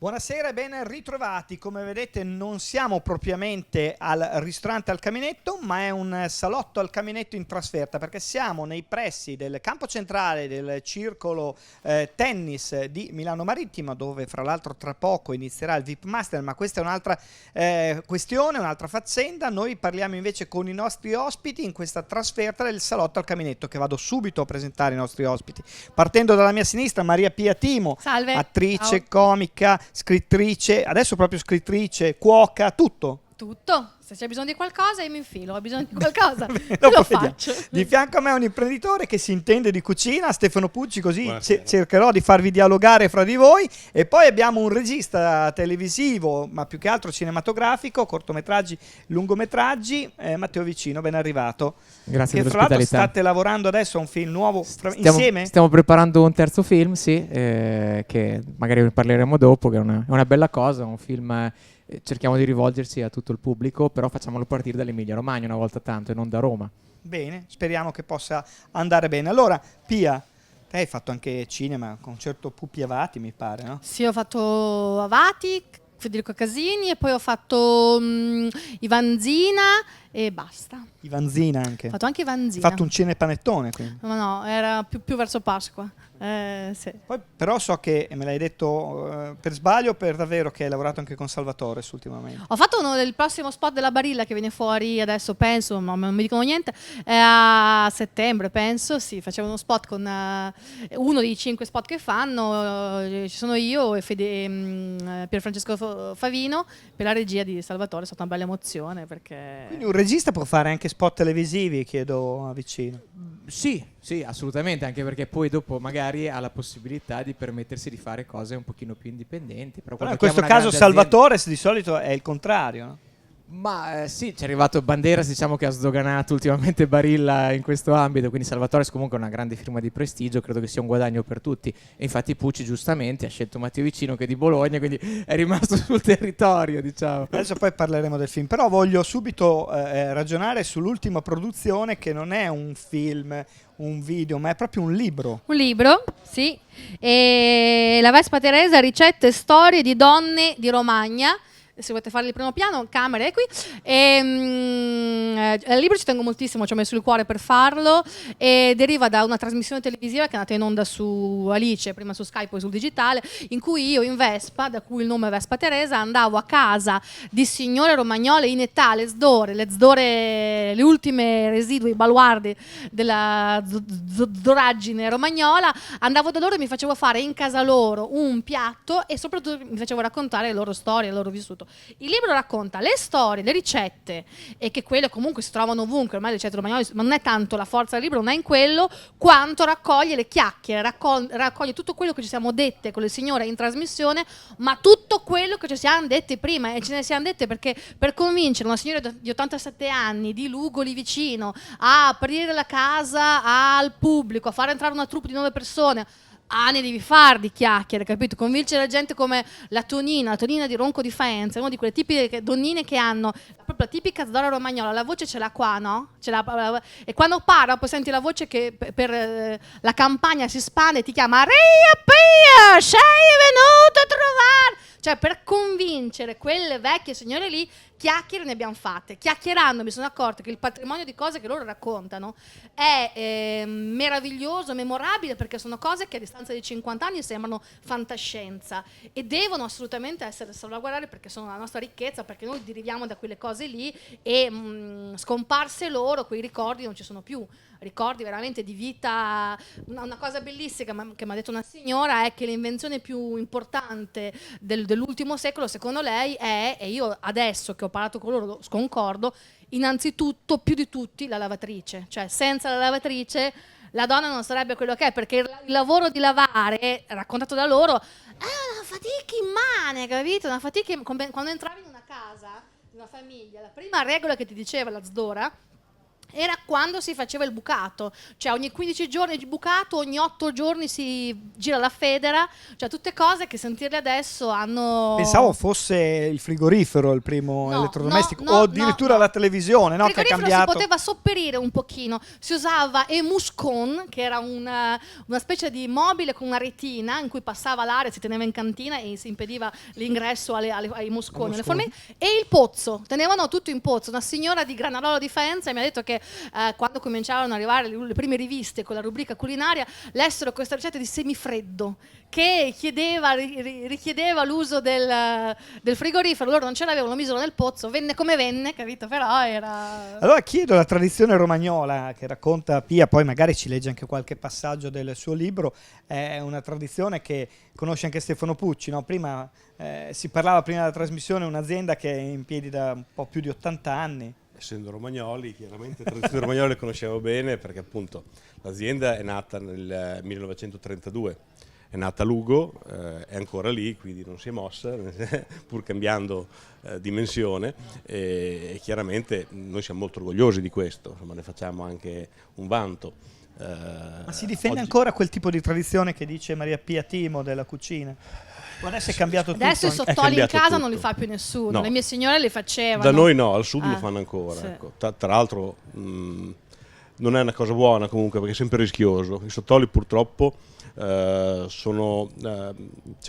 Buonasera e ben ritrovati. Come vedete non siamo propriamente al ristorante al Caminetto, ma è un salotto al Caminetto in trasferta, perché siamo nei pressi del campo centrale del circolo tennis di Milano Marittima, dove fra l'altro tra poco inizierà il VIP Master, ma questa è un'altra questione, un'altra faccenda. Noi parliamo invece con i nostri ospiti in questa trasferta del salotto al Caminetto, che vado subito a presentare i nostri ospiti. Partendo dalla mia sinistra, Maria Pia Timo, Salve. attrice, Ciao. comica, scrittrice, adesso proprio scrittrice, cuoca, tutto. Tutto. Se c'è bisogno di qualcosa io mi infilo, ho bisogno di qualcosa Dopo lo vediamo. faccio. Di fianco a me è un imprenditore che si intende di cucina, Stefano Pucci, così Buonasera. cercherò di farvi dialogare fra di voi. E poi abbiamo un regista televisivo, ma più che altro cinematografico, cortometraggi, lungometraggi, Matteo Vicino, ben arrivato. Grazie Che fra l'altro dell'ospitalità. state lavorando adesso a un film nuovo insieme? Stiamo preparando un terzo film, sì, che magari ne parleremo dopo, che è una bella cosa, un film... cerchiamo di rivolgersi a tutto il pubblico, però facciamolo partire dall'Emilia Romagna una volta tanto e non da Roma. Bene, speriamo che possa andare bene. Allora, Pia, te hai fatto anche cinema con un certo Pupi Avati, mi pare, no? Sì, ho fatto Avati, Federico Casini e poi ho fatto Ivanzina e basta. Ivanzina anche. Ho fatto anche Hai Ivanzina. fatto un cinepanettone, quindi. No, era più verso Pasqua. Sì. Poi, però so che, e me l'hai detto per sbaglio o per davvero, che hai lavorato anche con Salvatore ultimamente. Ho fatto uno del prossimo spot della Barilla che viene fuori adesso, penso, ma non mi dicono niente, a settembre, penso. Sì, facevo uno spot con uno dei 5 spot che fanno. Ci sono io e Pierfrancesco Favino per la regia di Salvatore. È stata una bella emozione perché... Quindi un regista può fare anche spot televisivi, chiedo a Vicino. Sì, assolutamente, anche perché poi dopo magari ha la possibilità di permettersi di fare cose un pochino più indipendenti. Però Però in quando questo chiama una caso grande Salvatore di solito è il contrario, no? Ma sì, c'è arrivato Banderas, diciamo che ha sdoganato ultimamente Barilla in questo ambito, quindi Salvatore è comunque una grande firma di prestigio, credo che sia un guadagno per tutti. E infatti Pucci giustamente ha scelto Matteo Vicino, che è di Bologna, quindi è rimasto sul territorio, diciamo. Adesso poi parleremo del film, però voglio subito ragionare sull'ultima produzione, che non è un film, un video, ma è proprio un libro. Un libro, sì. E La Vespa Teresa, ricette e storie di donne di Romagna. Se volete fare il primo piano, camera è qui. Il libro ci tengo moltissimo, ci ho messo il cuore per farlo e deriva da una trasmissione televisiva che è andata in onda su Alice, prima su Skype poi sul digitale, in cui io in Vespa, da cui il nome è Vespa Teresa, andavo a casa di signore romagnole in età, le zdore, le ultime residui, i baluardi della zoraggine romagnola, andavo da loro e mi facevo fare in casa loro un piatto e soprattutto mi facevo raccontare le loro storie, il loro vissuto. Il libro racconta le storie, le ricette, e che quelle comunque si trovano ovunque, ormai le ricette romagnole, ma non è tanto la forza del libro, non è in quello, quanto raccoglie le chiacchiere, raccoglie tutto quello che ci siamo dette con le signore in trasmissione, ma tutto quello che ci siamo dette prima, e ce ne siamo dette perché per convincere una signora di 87 anni di Lugo lì vicino a aprire la casa al pubblico, a far entrare una troupe di 9 persone, ne devi far di chiacchiere, capito? Convincere la gente come la Tonina di Ronco di Faenza, una di quelle tipiche donnine che hanno proprio la tipica zdora romagnola, la voce ce l'ha qua, no? E quando parla poi senti la voce che per la campagna si spande e ti chiama Ria Pia, sei venuto a trovare! Cioè, per convincere quelle vecchie signore lì, chiacchiere ne abbiamo fatte. Chiacchierando mi sono accorta che il patrimonio di cose che loro raccontano è meraviglioso, memorabile, perché sono cose che a distanza di 50 anni sembrano fantascienza e devono assolutamente essere salvaguardate perché sono la nostra ricchezza, perché noi deriviamo da quelle cose lì e scomparse loro, quei ricordi non ci sono più. Ricordi veramente di vita. Una cosa bellissima che mi ha detto una signora è che l'invenzione più importante dell'ultimo secolo, secondo lei, è, e io adesso che ho parlato con loro concordo, innanzitutto, più di tutti, la lavatrice. Cioè, senza la lavatrice la donna non sarebbe quello che è, perché il lavoro di lavare, raccontato da loro, è una fatica immane, capito? Una fatica, quando entravi in una casa, in una famiglia, la prima regola che ti diceva la zdora era quando si faceva il bucato, cioè ogni 15 giorni il bucato, ogni 8 giorni si gira la federa, cioè tutte cose che sentirle adesso hanno... Pensavo fosse il frigorifero il primo No, elettrodomestico, no, o no, addirittura no. la televisione, no? Il Che ha frigorifero cambiato. si poteva sopperire un pochino, si usava Emuscon, che era una specie di mobile con una retina in cui passava l'aria, si teneva in cantina e si impediva l'ingresso ai musconi, alle forme, e il pozzo, tenevano tutto in pozzo. Una signora di Granarolo di Faenza mi ha detto che quando cominciavano ad arrivare le prime riviste con la rubrica culinaria, lessero questa ricetta di semifreddo che richiedeva l'uso del frigorifero. Loro non ce l'avevano, lo misero nel pozzo, venne come venne, capito? Però era... Allora chiedo la tradizione romagnola che racconta Pia, poi magari ci legge anche qualche passaggio del suo libro, è una tradizione che conosce anche Stefano Pucci, no? Prima si parlava prima della trasmissione un'azienda che è in piedi da un po' più di 80 anni. Essendo romagnoli, chiaramente le tradizioni romagnole le conoscevo bene perché appunto l'azienda è nata nel 1932, è nata a Lugo, è ancora lì, quindi non si è mossa, pur cambiando dimensione, e chiaramente noi siamo molto orgogliosi di questo, insomma, ne facciamo anche un vanto. Ma si difende oggi- ancora quel tipo di tradizione che dice Maria Pia Timo della cucina? O adesso è cambiato tutto? Adesso i anche- sottoli in cambiato casa tutto. non li fa più nessuno, No. le mie signore li facevano. Da noi no, al sud lo Ah, fanno ancora. sì. Ecco. Tra l'altro non è una cosa buona comunque perché è sempre rischioso. I sottoli purtroppo c'è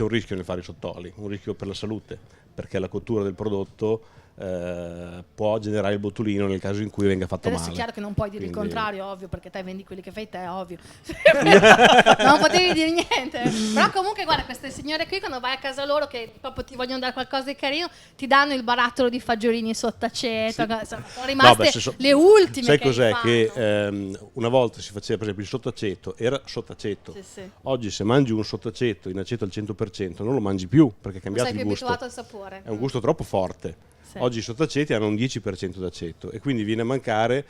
un rischio nel fare i sottoli, un rischio per la salute, perché la cottura del prodotto può generare il botulino nel caso in cui venga fatto Adesso male. è chiaro che non puoi dire Quindi- il contrario, ovvio, perché te vendi quelli che fai te, ovvio. Non potevi dire niente. Però comunque guarda, queste signore qui quando vai a casa loro che proprio ti vogliono dare qualcosa di carino, ti danno il barattolo di fagiolini sott'aceto, insomma, sono rimaste le ultime sai che cos'è? fanno. Che una volta si faceva per esempio il sottaceto, era sottaceto. Sì, sì. Oggi se mangi un sottaceto in aceto al 100% non lo mangi più perché è Non cambiato sei il più gusto. abituato al sapore. È un gusto troppo forte. Sì. Oggi i sottaceti hanno un 10% d'aceto e quindi viene a mancare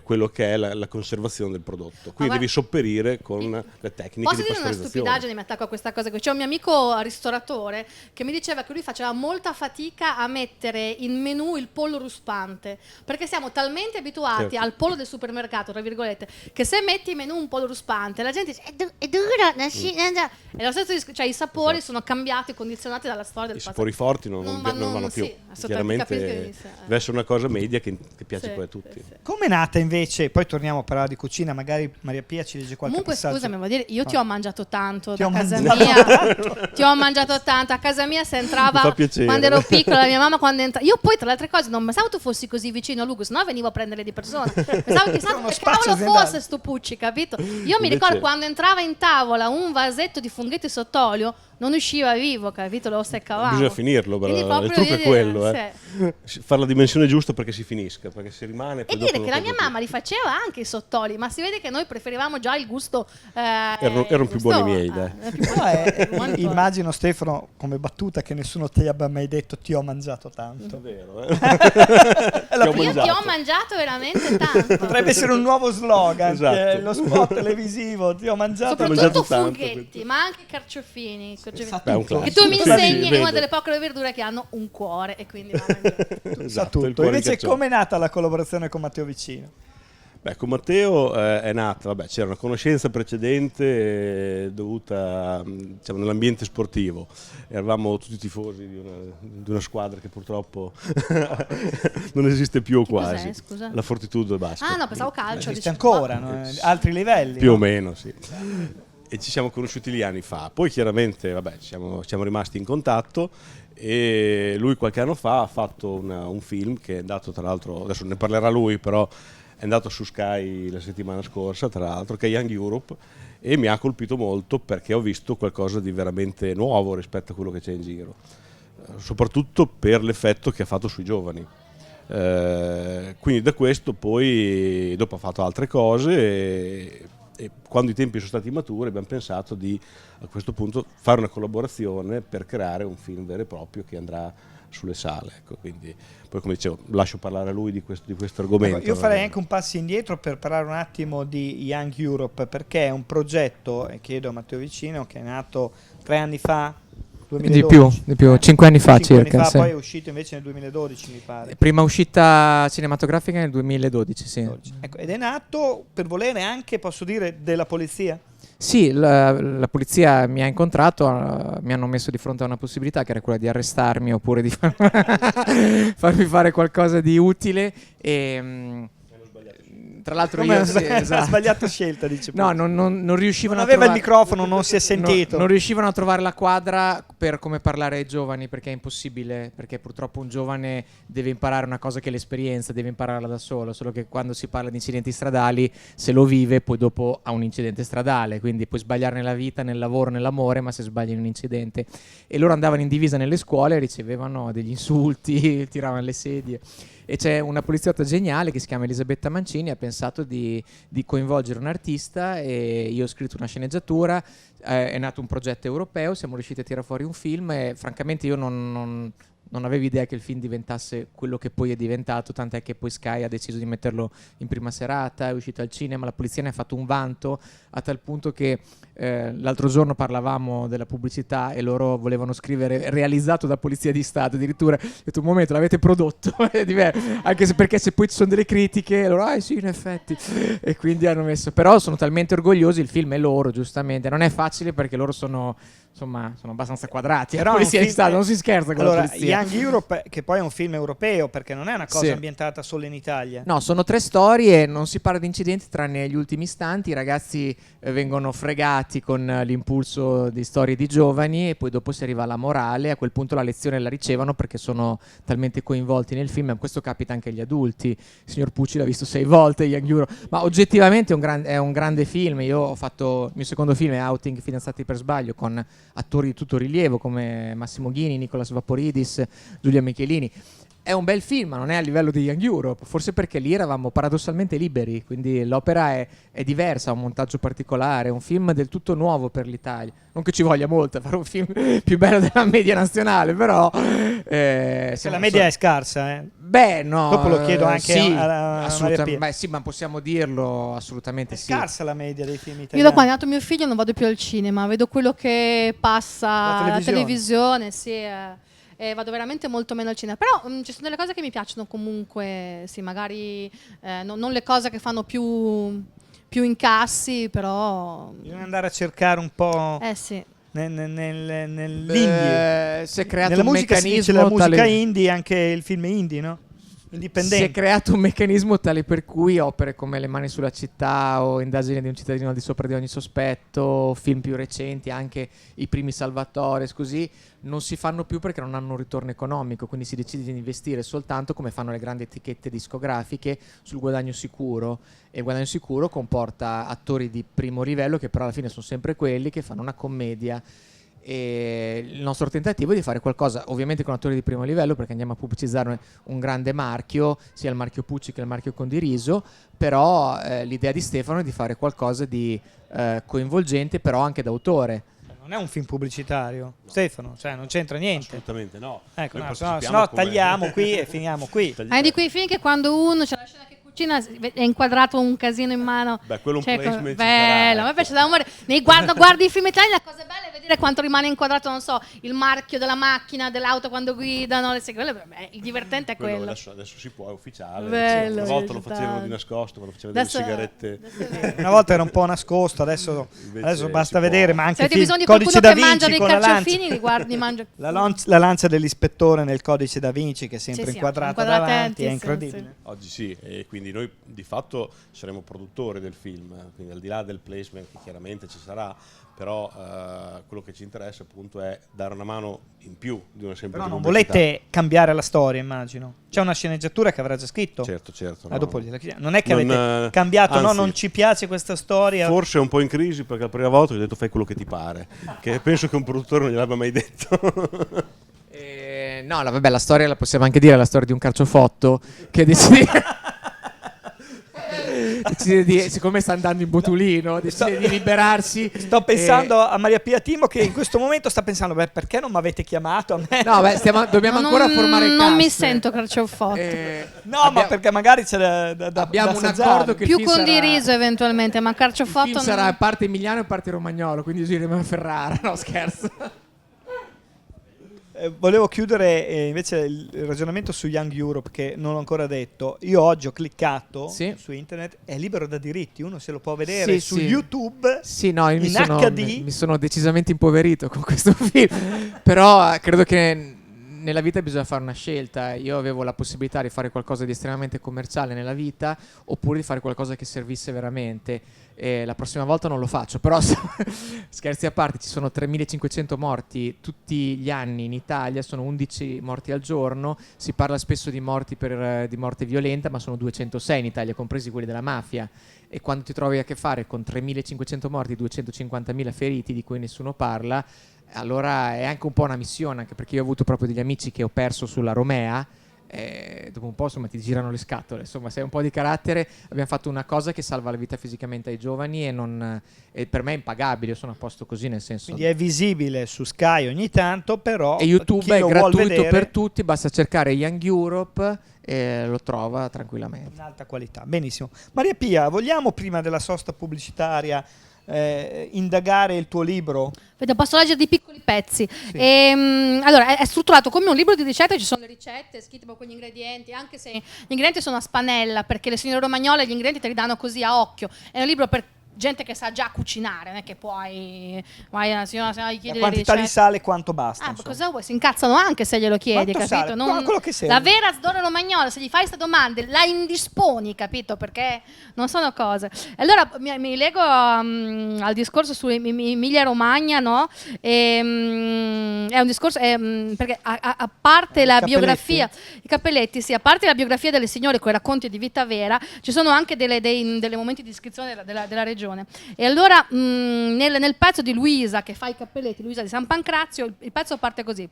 quello che è la conservazione del prodotto. Quindi guarda- devi sopperire con le tecniche Posso di dire una pastorizzazione. stupidaggine, mi attacco a questa cosa qui. C'è un mio amico ristoratore che mi diceva che lui faceva molta fatica a mettere in menù il pollo ruspante, perché siamo talmente abituati Certo. al pollo del supermercato, tra virgolette, che se metti in menù un pollo ruspante, la gente dice è duro, e lo stesso cioè i sapori Esatto. sono cambiati e condizionati dalla storia del I passato. sapori forti non Non vanno vanno- più. sì, assolutamente, capisco Chiaramente benissimo. deve essere una cosa media che piace Sì, poi a tutti. sì, sì. Come è nata invece, poi torniamo a parlare di cucina, magari Maria Pia ci legge qualche Comunque passaggio. scusami, voglio dire, io ti ho mangiato tanto Ti da ho casa mangiato mia. Ti ho mangiato tanto a casa mia se Mi entrava fa piacere. quando ero piccola, la mia mamma quando entrava. Io poi tra le altre cose non pensavo tu fossi così vicino a Lugo, sennò venivo a prendere di persona. Pensavo che Uno che spazio cavolo aziendale. fosse sto Pucci, capito? Io mi Invece- ricordo quando entrava in tavola un vasetto di funghetti sott'olio, non usciva vivo, capito? Lo seccavamo. Bisogna finirlo, però. Quindi Il proprio trucco è dire, quello. sì. Fare la dimensione giusta perché si finisca, perché se rimane... E poi dire dopo che non la mia puoi mamma li faceva anche i sottoli, ma si vede che noi preferivamo già il gusto. Erano più buoni miei, dai. No, immagino Stefano come battuta che nessuno ti abbia mai detto ti ho mangiato tanto. È vero, È la Ti ho prima- Io ti mangiato. ho mangiato veramente tanto. Potrebbe essere un nuovo slogan, Esatto. lo spot televisivo, ti ho mangiato. Ho Soprattutto mangiato tanto, funghetti, quindi. ma anche carciofini. Sa Beh, è un tutto. Che tu mi Sì, sì, insegni vedo. una delle poche verdure che hanno un cuore e quindi va bene. Sa Esatto, il tutto. cuore di Invece caccione. com'è nata la collaborazione con Matteo Vicino? Beh, con Matteo è nata, c'era una conoscenza precedente dovuta diciamo, nell'ambiente sportivo. Eravamo tutti tifosi di una squadra che purtroppo non esiste più o Che cos'è, quasi. scusa? La Fortitudo Basket. Ah no, pensavo calcio. Esiste dicevo, ancora, no? Altri livelli. Più no? o meno, sì. E ci siamo conosciuti lì anni fa. Poi chiaramente siamo rimasti in contatto e lui qualche anno fa ha fatto un film che è andato tra l'altro, adesso ne parlerà lui, però è andato su Sky la settimana scorsa, tra l'altro, che è Young Europe, e mi ha colpito molto perché ho visto qualcosa di veramente nuovo rispetto a quello che c'è in giro, soprattutto per l'effetto che ha fatto sui giovani. Quindi da questo poi dopo ha fatto altre cose e quando i tempi sono stati maturi abbiamo pensato di a questo punto fare una collaborazione per creare un film vero e proprio che andrà sulle sale, ecco. Quindi poi, come dicevo, lascio parlare a lui di questo argomento. Ecco, io farei anche un passo indietro per parlare un attimo di Young Europe, perché è un progetto, e chiedo a Matteo Vicino, che è nato 3 anni fa, 2012. Di più, 5 anni fa 5 anni circa. fa, Sì. poi è uscito invece nel 2012, mi pare. Prima uscita cinematografica nel 2012, sì. 12. Ecco, ed è nato per volere anche, posso dire, della polizia? Sì, la polizia mi ha incontrato, mi hanno messo di fronte a una possibilità che era quella di arrestarmi oppure di farmi fare qualcosa di utile e tra l'altro Come io ha esatto. sbagliato scelta, dice. No, non riuscivano Non a aveva il trovare- microfono, non si è sentito. Non riuscivano a trovare la quadra per come parlare ai giovani, perché è impossibile, perché purtroppo un giovane deve imparare una cosa che è l'esperienza, deve impararla da solo che quando si parla di incidenti stradali, se lo vive, poi dopo ha un incidente stradale, quindi puoi sbagliare nella vita, nel lavoro, nell'amore, ma se sbagli in un incidente. E loro andavano in divisa nelle scuole, ricevevano degli insulti, tiravano le sedie. E c'è una poliziotta geniale che si chiama Elisabetta Mancini, ha pensato di coinvolgere un artista e io ho scritto una sceneggiatura, è nato un progetto europeo, siamo riusciti a tirare fuori un film e francamente io non avevo idea che il film diventasse quello che poi è diventato, tant'è che poi Sky ha deciso di metterlo in prima serata, è uscito al cinema, la polizia ne ha fatto un vanto a tal punto che l'altro giorno parlavamo della pubblicità e loro volevano scrivere realizzato da Polizia di Stato, addirittura ho detto un momento l'avete prodotto, anche se perché se poi ci sono delle critiche loro sì in effetti e quindi hanno messo, però sono talmente orgogliosi, il film è loro giustamente, non è facile perché loro sono abbastanza quadrati, Però la è un Polizia di film- Stato, non si scherza con Allora, la polizia. Young Europe, che poi è un film europeo, perché non è una cosa Sì. ambientata solo in Italia. No, sono 3 storie, non si parla di incidenti tranne gli ultimi istanti, i ragazzi vengono fregati con l'impulso di storie di giovani e poi dopo si arriva alla morale, a quel punto la lezione la ricevono perché sono talmente coinvolti nel film, e questo capita anche agli adulti, il signor Pucci l'ha visto 6 volte, Young Euro, ma oggettivamente è un grande film, io ho fatto, il mio secondo film è Outing Fidanzati per sbaglio con attori di tutto rilievo come Massimo Ghini, Nicolas Vaporidis, Giulia Michelini. È un bel film, ma non è a livello di Young Europe, forse perché lì eravamo paradossalmente liberi, quindi l'opera è diversa, ha un montaggio particolare, è un film del tutto nuovo per l'Italia. Non che ci voglia molto a fare un film più bello della media nazionale, però... Se la media è scarsa, Beh, no. Dopo lo chiedo anche sì, a Maria Pia. Beh, sì, ma possiamo dirlo assolutamente È sì. scarsa la media dei film Io italiani. da quando è nato mio figlio non vado più al cinema, vedo quello che passa La alla televisione. televisione, sì, e vado veramente molto meno al cinema. Però ci sono delle cose che mi piacciono comunque, sì, magari non le cose che fanno più incassi, però... Bisogna andare a cercare un po' Sì. nell'indie. Si è creato Nella un musica si dice meccanismo la musica tale... indie, anche il film indie, no? Si è Indipendente. creato un meccanismo tale per cui opere come Le mani sulla città o Indagine di un cittadino al di sopra di ogni sospetto, film più recenti, anche i primi Salvatore, così, non si fanno più perché non hanno un ritorno economico, quindi si decide di investire soltanto, come fanno le grandi etichette discografiche, sul guadagno sicuro. E il guadagno sicuro comporta attori di primo livello che però alla fine sono sempre quelli che fanno una commedia. E il nostro tentativo è di fare qualcosa ovviamente con attori di primo livello, perché andiamo a pubblicizzare un grande marchio, sia il marchio Pucci che il marchio Condiriso, però l'idea di Stefano è di fare qualcosa di coinvolgente, però anche d'autore. Non è un film pubblicitario, Stefano, cioè non c'entra niente. Assolutamente no. Ecco, Noi no, partecipiamo se no come- tagliamo qui e finiamo qui. È di quei film che quando uno c'è la scena che cucina è inquadrato un casino in mano. Beh, quello un Cioè, placement ci bello, sarà, a me ecco. piace da morire. Guardi i film italiani, la cosa bella è vedere quanto rimane inquadrato, non so, il marchio della macchina, dell'auto quando guidano, il divertente è quello. Adesso si può, è ufficiale. Bello, Una volta lo sì, facevano di nascosto, quando facevano delle sigarette. Una volta era un po' nascosto, adesso Invece basta si può. vedere, ma Se anche avete film, bisogno di Codice qualcuno da che mangia Vinci dei con la lancia. carciofini, li guardi, mangia. La lancia dell'ispettore nel Codice da Vinci, che è sempre Sì, sì, inquadrata inquadrate davanti, è sì, incredibile. sì. Oggi sì, e quindi noi di fatto saremo produttori del film, quindi al di là del placement che chiaramente ci sarà, però quello che ci interessa appunto è dare una mano in più di una semplice Però non pubblicità. volete cambiare la storia, immagino. C'è una sceneggiatura che avrà già scritto. Certo. Dopo gliela chiediamo. Non è che Non, avete cambiato, no, anzi, non ci piace questa storia. Forse è un po' in crisi perché la prima volta gli ho detto fai quello che ti pare, che penso che un produttore non gliel'abbia mai detto. No, vabbè, la storia la possiamo anche dire, è la storia di un carciofotto che decide siccome sta andando in botulino, decide di liberarsi. Sto pensando a Maria Pia Timo che in questo momento sta pensando, beh, perché non mi avete chiamato a me? No, beh, dobbiamo ancora formare il cast. Non mi sento carciofotto. No, ma perché magari c'è da abbiamo da un assaggiare. accordo che il Più film sarà- condiriso eventualmente, ma il carciofotto film sarà parte emiliano e parte romagnolo, quindi gireremo a Ferrara, no scherzo. Volevo chiudere invece il ragionamento su Young Europe, che non l'ho ancora detto. Io oggi ho cliccato su internet, è libero da diritti, uno se lo può vedere su YouTube no, io in HD. mi sono decisamente impoverito con questo film, però credo che nella vita bisogna fare una scelta. Io avevo la possibilità di fare qualcosa di estremamente commerciale nella vita, oppure di fare qualcosa che servisse veramente. La prossima volta non lo faccio, però scherzi a parte, ci sono 3.500 morti tutti gli anni in Italia, sono 11 morti al giorno, si parla spesso di morti di morte violenta, ma sono 206 in Italia, compresi quelli della mafia. E quando ti trovi a che fare con 3.500 morti, 250.000 feriti di cui nessuno parla, allora è anche un po' una missione, anche perché io ho avuto proprio degli amici che ho perso sulla Romea. Dopo un po' insomma ti girano le scatole, insomma se hai un po' di carattere. Abbiamo fatto una cosa che salva la vita fisicamente ai giovani e per me è impagabile, io sono a posto così, nel senso. Quindi è visibile su Sky ogni tanto, però e YouTube è gratuito per tutti, basta cercare Young Europe e lo trova tranquillamente in alta qualità. Benissimo. Maria Pia, vogliamo prima della sosta pubblicitaria indagare il tuo libro? Vedo, posso leggere dei piccoli pezzi. Allora, è strutturato come un libro di ricette, ci sono le ricette scritte con gli ingredienti, anche se gli ingredienti sono a spanella, perché le signore romagnole gli ingredienti te li danno così a occhio. È un libro per gente che sa già cucinare, non è che puoi vai alla signora gli chiedi la quantità di sale quanto basta. Cosa vuoi? Si incazzano anche se glielo chiedi, quanto capito? Sale? Quello che serve. La vera Sdora Romagnola, se gli fai queste domande, la indisponi, capito? Perché non sono cose. Allora mi lego al discorso su Emilia Romagna, no? È un discorso perché a parte la biografia, i cappelletti, sì, a parte la biografia delle signore con i racconti di vita vera, ci sono anche dei momenti di descrizione della regione. E allora nel pezzo di Luisa che fa i cappelletti, Luisa di San Pancrazio, il pezzo parte così: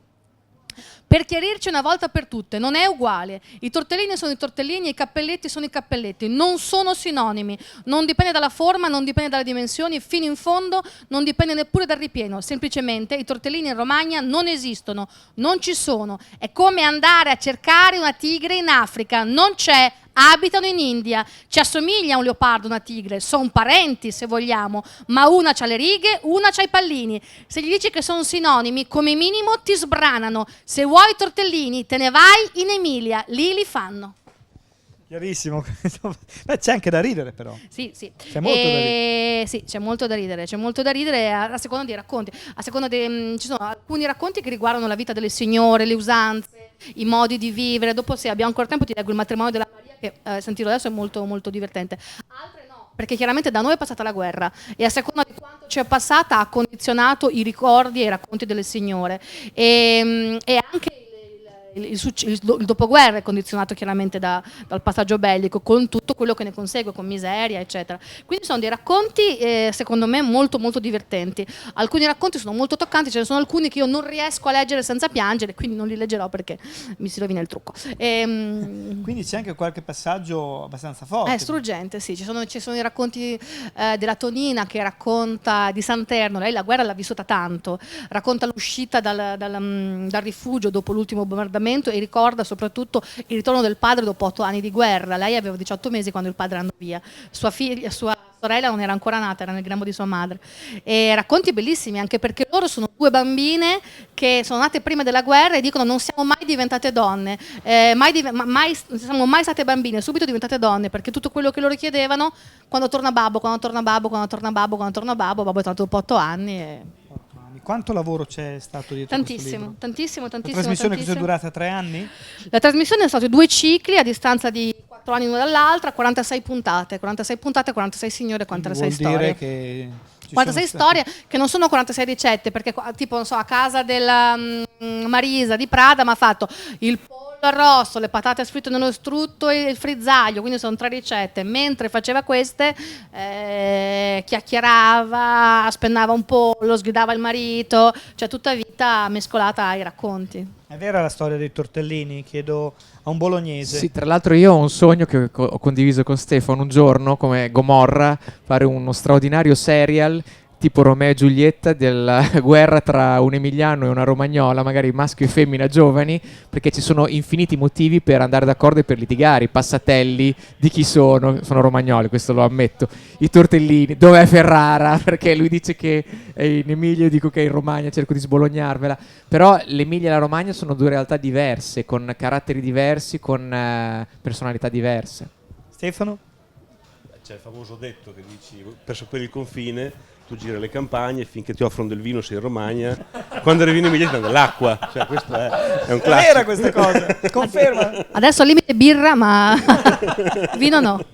per chiarirci una volta per tutte, non è uguale. I tortellini sono i tortellini e i cappelletti sono i cappelletti. Non sono sinonimi. Non dipende dalla forma, non dipende dalle dimensioni, fino in fondo non dipende neppure dal ripieno. Semplicemente i tortellini in Romagna non esistono, non ci sono. È come andare a cercare una tigre in Africa. Non c'è. Abitano in India, ci assomiglia a un leopardo, una tigre, sono parenti se vogliamo, ma una c'ha le righe, una c'ha i pallini. Se gli dici che sono sinonimi, come minimo ti sbranano. Se vuoi i tortellini, te ne vai in Emilia, lì li fanno. Chiarissimo. Beh, c'è anche da ridere, però. Sì, sì. C'è molto da ridere. Sì, c'è molto da ridere. C'è molto da ridere a seconda dei racconti. Ci sono alcuni racconti che riguardano la vita delle signore, le usanze, i modi di vivere. Dopo, se abbiamo ancora tempo, ti leggo il matrimonio della Maria, che sentirlo adesso è molto, molto divertente. Altre no, perché chiaramente da noi è passata la guerra e a seconda di quanto ci è passata ha condizionato i ricordi e i racconti delle signore. E anche il dopoguerra è condizionato chiaramente dal passaggio bellico, con tutto quello che ne consegue, con miseria, eccetera. Quindi sono dei racconti, secondo me, molto molto divertenti. Alcuni racconti sono molto toccanti, ce ne sono alcuni che io non riesco a leggere senza piangere, quindi non li leggerò perché mi si rovina il trucco. Quindi c'è anche qualche passaggio abbastanza forte. È struggente, sì. Ci sono i racconti della Tonina che racconta di Santerno. Lei la guerra l'ha vissuta tanto, racconta l'uscita dal rifugio dopo l'ultimo bombardamento e ricorda soprattutto il ritorno del padre dopo 8 anni di guerra. Lei aveva 18 mesi quando il padre andò via, sua sorella non era ancora nata, era nel grembo di sua madre. E racconti bellissimi, anche perché loro sono 2 bambine che sono nate prima della guerra e dicono: non siamo mai diventate donne, non siamo mai state bambine, subito diventate donne, perché tutto quello che loro chiedevano: quando torna babbo, quando torna babbo, quando torna babbo, quando torna babbo è tornato dopo 8 anni e... Quanto lavoro c'è stato dietro tantissimo. La trasmissione che è durata 3 anni? La trasmissione è stata 2 cicli a distanza di 4 anni l'una dall'altra, 46 puntate, 46 signore, 46 storie. Vuol dire che 46 storie che non sono 46 ricette, perché tipo non so, a casa della Marisa di Prada mi ha fatto il pollo arrosto, le patate fritte nello strutto e il frizzaglio, quindi sono 3 ricette. Mentre faceva queste chiacchierava, spennava un pollo, sgridava il marito, cioè tutta vita mescolata ai racconti. È vera la storia dei tortellini? Chiedo a un bolognese. Sì, tra l'altro io ho un sogno che ho condiviso con Stefano un giorno, come Gomorra, fare uno straordinario serial tipo Romeo e Giulietta della guerra tra un emiliano e una romagnola, magari maschio e femmina giovani, perché ci sono infiniti motivi per andare d'accordo e per litigare. I passatelli di chi sono romagnoli, questo lo ammetto. I tortellini, dov'è Ferrara? Perché lui dice che è in Emilia, io dico che è in Romagna, cerco di sbolognarvela. Però l'Emilia e la Romagna sono due realtà diverse, con caratteri diversi, con personalità diverse. Stefano? C'è il famoso detto che dici: per sapere il confine tu giri le campagne, finché ti offrono del vino sei in Romagna, quando arrivi in Emilia ti danno dell'acqua. Cioè, questo è un classico. Era questa cosa, conferma. Adesso al limite birra, ma vino no.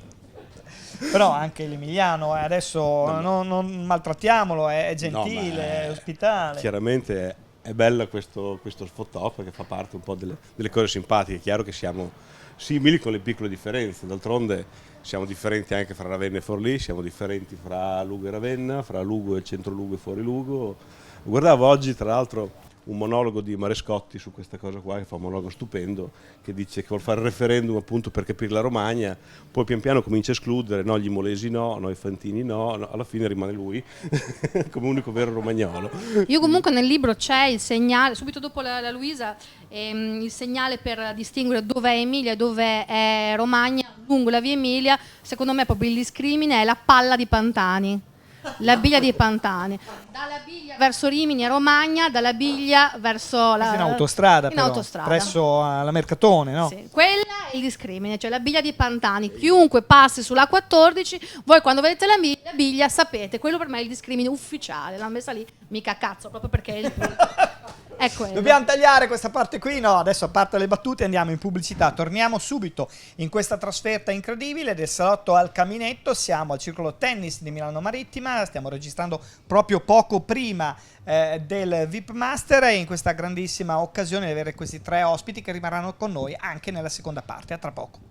Però anche l'emiliano adesso non maltrattiamolo, è gentile, è ospitale. Chiaramente è bella questo sfottò, perché fa parte un po' delle cose simpatiche. È chiaro che siamo simili con le piccole differenze, d'altronde siamo differenti anche fra Ravenna e Forlì, siamo differenti fra Lugo e Ravenna, fra Lugo e centro Lugo e fuori Lugo. Guardavo oggi tra l'altro un monologo di Marescotti su questa cosa qua, che fa un monologo stupendo, che dice che vuol fare il referendum appunto per capire la Romagna, poi pian piano comincia a escludere: no, gli Imolesi no, i Fantini no, alla fine rimane lui come unico vero romagnolo. Io comunque nel libro c'è il segnale, subito dopo la Luisa, il segnale per distinguere dove è Emilia e dove è Romagna, lungo la via Emilia. Secondo me proprio il discrimine è la palla di Pantani. La biglia di Pantani, dalla biglia verso Rimini a Romagna, dalla biglia verso la in autostrada, in però, autostrada. presso la Mercatone, no? Sì, quella è il discrimine, cioè la biglia di Pantani. Chiunque passi sulla 14, voi quando vedete la biglia sapete, quello per me è il discrimine ufficiale. L'hanno messa lì, mica cazzo, proprio perché è il è quello. Dobbiamo tagliare questa parte qui, no? Adesso, a parte le battute, andiamo in pubblicità. Torniamo subito in questa trasferta incredibile del salotto al caminetto. Siamo al Circolo Tennis di Milano Marittima, stiamo registrando proprio poco prima del VIP Master, e in questa grandissima occasione di avere questi 3 ospiti che rimarranno con noi anche nella seconda parte. A tra poco.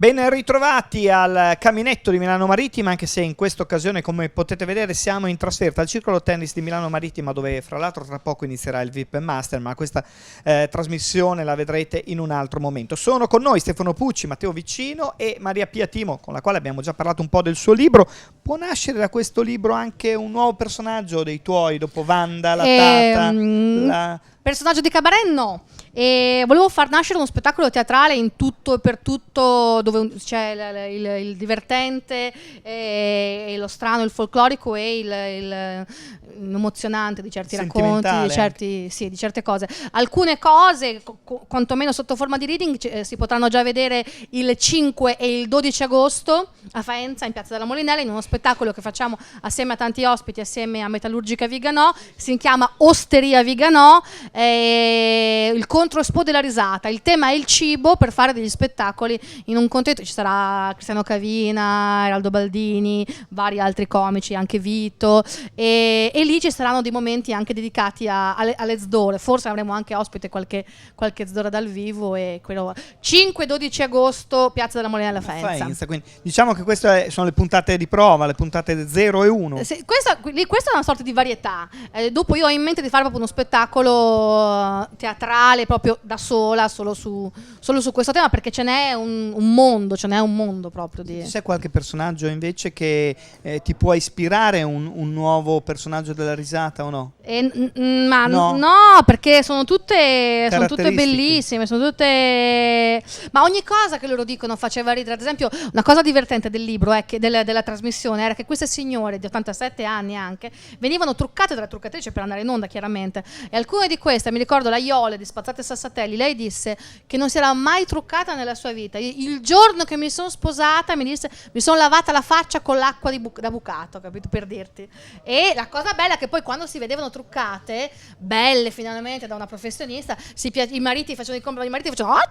Ben ritrovati al caminetto di Milano Marittima, anche se in questa occasione, come potete vedere, siamo in trasferta al Circolo Tennis di Milano Marittima, dove fra l'altro tra poco inizierà il VIP Master, ma questa trasmissione la vedrete in un altro momento. Sono con noi Stefano Pucci, Matteo Vicino e Maria Pia Timo, con la quale abbiamo già parlato un po' del suo libro. Può nascere da questo libro anche un nuovo personaggio dei tuoi, dopo Wanda, la Tata, personaggio di cabaret no. E volevo far nascere uno spettacolo teatrale in tutto e per tutto, dove c'è il divertente e lo strano, il folclorico e l'emozionante di certi racconti, di certe cose. Alcune cose, quantomeno sotto forma di reading, si potranno già vedere il 5 e il 12 agosto a Faenza, in Piazza della Molinella, in uno spettacolo che facciamo assieme a tanti ospiti, assieme a Metallurgica Viganò. Si chiama Osteria Viganò, il controespo della risata. Il tema è il cibo, per fare degli spettacoli in un contesto. Ci sarà Cristiano Cavina, Eraldo Baldini, vari altri comici, anche Vito, e lì ci saranno dei momenti anche dedicati alle zdore. Forse avremo anche ospite qualche zdora dal vivo. E quello 5-12 agosto, Piazza della Molinella, Faenza. Quindi diciamo che queste sono le puntate di prova, le puntate 0 e 1. Questa è una sorta di varietà. Dopo io ho in mente di fare proprio uno spettacolo teatrale proprio da sola, solo su questo tema, perché ce n'è un mondo proprio di... C'è qualche personaggio invece che ti può ispirare, un nuovo personaggio della risata o no? No, perché sono tutte bellissime, ma ogni cosa che loro dicono faceva ridere. Ad esempio, una cosa divertente del libro della trasmissione era che queste signore di 87 anni anche venivano truccate dalla truccatrice per andare in onda, chiaramente, e alcune di queste, mi ricordo la Iole di Spazzate Sassatelli, lei disse che non si era mai truccata nella sua vita. Il giorno che mi sono sposata, mi disse, mi sono lavata la faccia con l'acqua da bucato, capito, per dirti. E la cosa bella è che poi quando si vedevano truccate belle finalmente da una professionista, i mariti facevano i compiti, i mariti facevano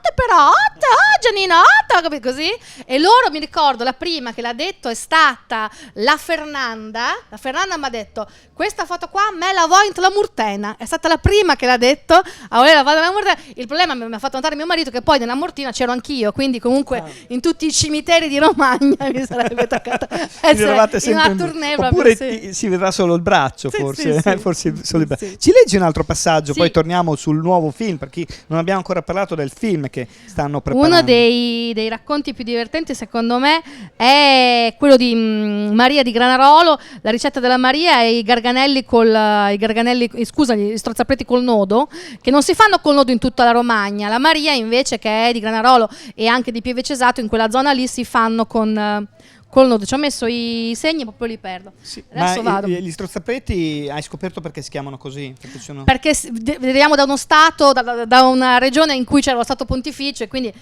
Giannino, capito, così. E loro, mi ricordo, la prima che l'ha detto è stata la Fernanda mi ha detto: questa foto qua me la vuoi in la Murtena. È stata la prima che l'ha detto, a voler la Murtena. Il problema, mi ha fatto notare mio marito, che poi nella Murtina c'ero anch'io, quindi comunque in tutti i cimiteri di Romagna mi sarebbe toccato essere in una tournée. Oppure proprio, sì. si vedrà solo il braccio. braccio, Sì, forse. sì, sì. Forse solo il braccio. Sì. Ci leggi un altro passaggio, Sì. poi torniamo sul nuovo film, per chi non abbiamo ancora parlato del film che stanno preparando. Uno dei racconti più divertenti, secondo me, è quello di Maria di Granarolo, la ricetta della Maria e gli strozzapreti col nodo, che non si fanno col nodo in tutta la Romagna. La Maria, invece, che è di Granarolo e anche di Pieve Cesato, in quella zona lì si fanno col nodo. Ci ho messo i segni, proprio li perdo. Sì, Adesso ma vado. gli strozzapreti hai scoperto perché si chiamano così? Perché sono... Perché veniamo da uno stato, da una regione in cui c'era lo stato pontificio, e quindi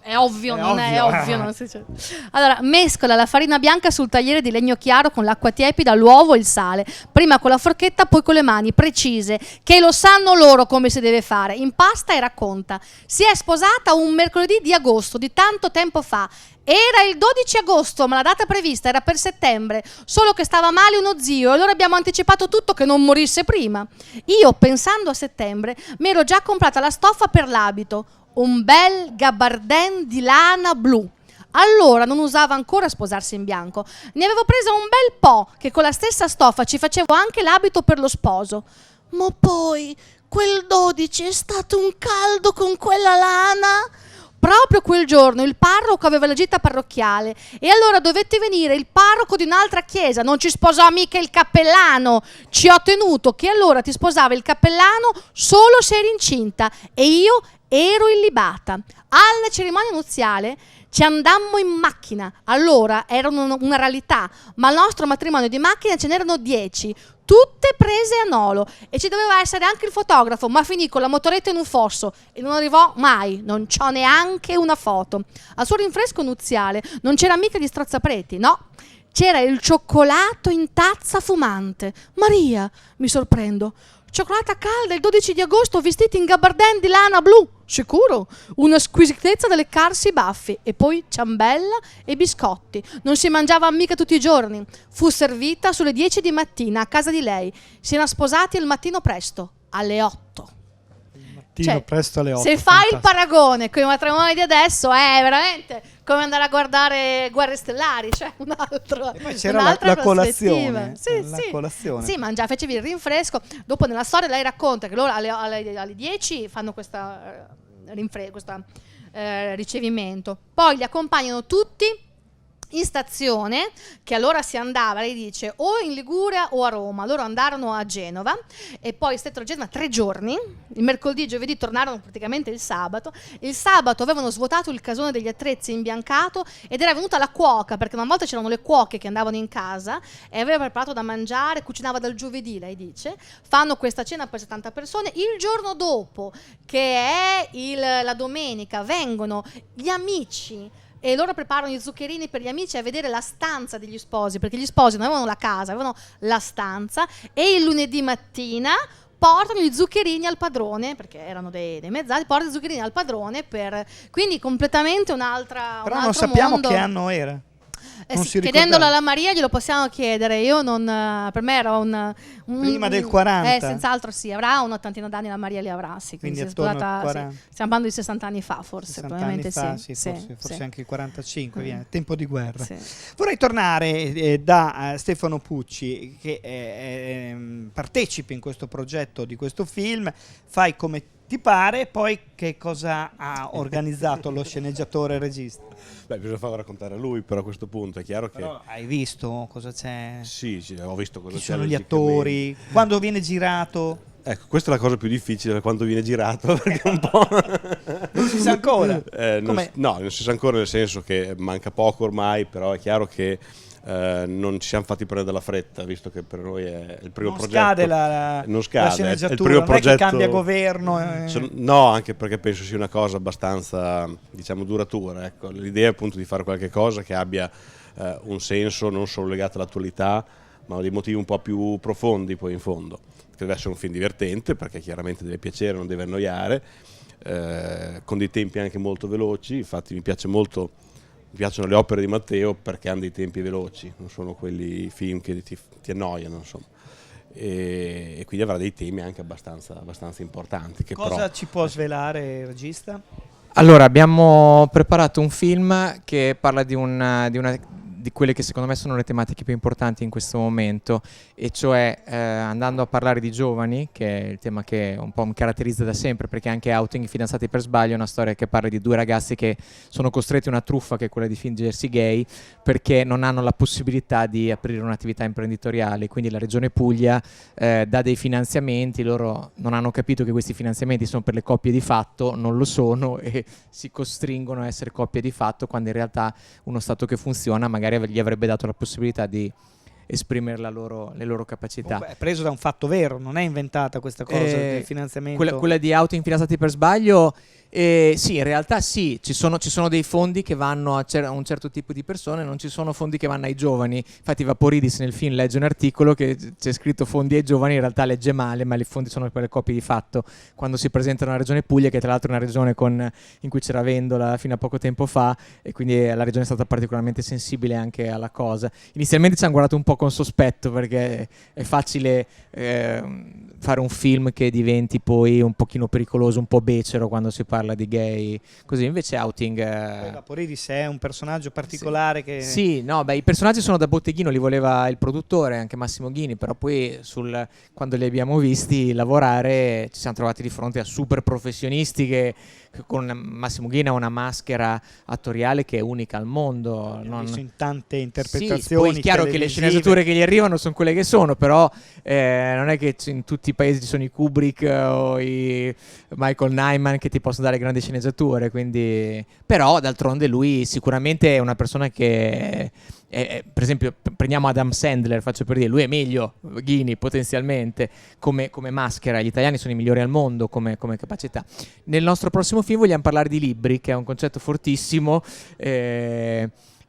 è ovvio, È ovvio. non si dice. Allora, mescola la farina bianca sul tagliere di legno chiaro con l'acqua tiepida, l'uovo e il sale, prima con la forchetta, poi con le mani precise, che lo sanno loro come si deve fare. Impasta e racconta: si è sposata un mercoledì di agosto di tanto tempo fa. Era il 12 agosto, ma la data prevista era per settembre, solo che stava male uno zio e allora abbiamo anticipato tutto che non morisse prima. Io, pensando a settembre, mi ero già comprata la stoffa per l'abito, un bel gabardin di lana blu. Allora non usava ancora sposarsi in bianco. Ne avevo presa un bel po', che con la stessa stoffa ci facevo anche l'abito per lo sposo. Ma poi, quel 12 è stato un caldo con quella lana. Proprio quel giorno il parroco aveva la gita parrocchiale e allora dovette venire il parroco di un'altra chiesa, non ci sposò mica il cappellano. Ci ho tenuto che allora ti sposava il cappellano solo se eri incinta e io ero illibata. Alla cerimonia nuziale ci andammo in macchina, allora era una rarità, ma al nostro matrimonio di macchina ce n'erano 10, tutte prese a nolo, e ci doveva essere anche il fotografo, ma finì con la motoretta in un fosso e non arrivò mai, non c'ho neanche una foto. Al suo rinfresco nuziale non c'era mica gli strozzapreti, no, c'era il cioccolato in tazza fumante. Maria, mi sorprendo, cioccolata calda il 12 di agosto vestiti in gabardin di lana blu, sicuro, una squisitezza da leccarsi i baffi, e poi ciambella e biscotti. Non si mangiava mica tutti i giorni. Fu servita sulle 10 di mattina a casa di lei. Si era sposati al mattino presto, alle 8. Presto alle 8. Se fai il paragone con i matrimoni di adesso è veramente come andare a guardare Guerre Stellari, cioè un altro. E poi c'era un'altra la prospettiva. colazione. Sì, La sì. colazione. Sì, facevi il rinfresco. Dopo nella storia lei racconta che loro alle 10 fanno questo ricevimento. Poi li accompagnano tutti in stazione, che allora si andava, lei dice, o in Liguria o a Roma. Loro andarono a Genova e poi stettero a Genova 3 giorni. Il mercoledì e giovedì tornarono praticamente il sabato. Il sabato avevano svuotato il casone degli attrezzi imbiancato ed era venuta la cuoca, perché una volta c'erano le cuoche che andavano in casa e aveva preparato da mangiare, cucinava dal giovedì, lei dice. Fanno questa cena per 70 persone. Il giorno dopo, che è la domenica, vengono gli amici e loro preparano gli zuccherini per gli amici a vedere la stanza degli sposi, perché gli sposi non avevano la casa, avevano la stanza, e il lunedì mattina portano gli zuccherini al padrone, perché erano dei mezzali, portano i zuccherini al padrone quindi completamente un'altra. Però un non altro sappiamo mondo. che anno era. Non Sì, si chiedendolo ricordava. alla Maria glielo possiamo chiedere. Io non, per me era un Prima del 40. senz'altro sì, avrà un'ottantina d'anni, la Maria li avrà, sì, Quindi si è attorno al sposata, 40. sì. Stiamo parlando di 60 anni fa, forse, 60 probabilmente anni fa, sì. forse sì. anche il 45, viene tempo di guerra. Sì. Vorrei tornare da Stefano Pucci, che partecipi in questo progetto di questo film, fai come ti pare, poi che cosa ha organizzato lo sceneggiatore e regista? Beh, bisogna farlo raccontare a lui, però a questo punto è chiaro che... Però hai visto cosa c'è? Sì, ho visto cosa Chi c'è. sono gli logicamente. attori? Quando viene girato? Ecco, questa è la cosa più difficile da quando viene girato, perché un po'... Non si sa ancora. Non si sa ancora, nel senso che manca poco ormai, però è chiaro che non ci siamo fatti prendere dalla fretta, visto che per noi è il primo Non progetto. scade Non la scade, è sceneggiatura, il primo non è che progetto. cambia governo. No, anche perché penso sia una cosa abbastanza, diciamo, duratura. Ecco. L'idea è appunto di fare qualche cosa che abbia un senso non solo legato all'attualità, ma dei motivi un po' più profondi poi in fondo. Che deve essere un film divertente, perché chiaramente deve piacere, non deve annoiare, con dei tempi anche molto veloci. Infatti mi piacciono le opere di Matteo perché hanno dei tempi veloci, non sono quelli film che ti annoiano, insomma. E quindi avrà dei temi anche abbastanza importanti. Che Cosa però... ci può svelare il regista? Allora, abbiamo preparato un film che parla di una di quelle che secondo me sono le tematiche più importanti in questo momento, e cioè andando a parlare di giovani, che è il tema che un po' mi caratterizza da sempre, perché anche Outing fidanzati per sbaglio è una storia che parla di due ragazzi che sono costretti a una truffa, che è quella di fingersi gay, perché non hanno la possibilità di aprire un'attività imprenditoriale. Quindi la Regione Puglia dà dei finanziamenti, loro non hanno capito che questi finanziamenti sono per le coppie di fatto, non lo sono, e si costringono a essere coppie di fatto, quando in realtà uno Stato che funziona magari gli avrebbe dato la possibilità di esprimere le loro capacità. Comunque è preso da un fatto vero, non è inventata questa cosa del finanziamento. Quella di Outing fidanzati per sbaglio, sì, in realtà sì, ci sono dei fondi che vanno a un certo tipo di persone, non ci sono fondi che vanno ai giovani. Infatti Vaporidis nel film legge un articolo che c'è scritto fondi ai giovani, in realtà legge male, ma i fondi sono per le coppie di fatto. Quando si presenta nella Regione Puglia, che tra l'altro è una regione in cui c'era Vendola fino a poco tempo fa, e quindi la regione è stata particolarmente sensibile anche alla cosa. Inizialmente ci hanno guardato un po' con sospetto, perché è facile fare un film che diventi poi un pochino pericoloso, un po' becero quando si parla di gay, così. Invece Outing Vaporidis è un personaggio particolare che... Sì, no, beh, i personaggi sono da botteghino, li voleva il produttore, anche Massimo Ghini, però poi quando li abbiamo visti lavorare ci siamo trovati di fronte a super professionisti che con Massimo Ghini ha una maschera attoriale che è unica al mondo. Visto in tante interpretazioni. Sì, poi è chiaro che le sceneggiature che gli arrivano sono quelle che sono, però non è che in tutti i paesi ci sono i Kubrick o i Michael Nyman che ti possono dare grandi sceneggiature, quindi... Però d'altronde lui sicuramente è una persona che per esempio prendiamo Adam Sandler, faccio per dire, lui è meglio Ghini potenzialmente come maschera, gli italiani sono i migliori al mondo come capacità. Nel nostro prossimo film vogliamo parlare di libri, che è un concetto fortissimo.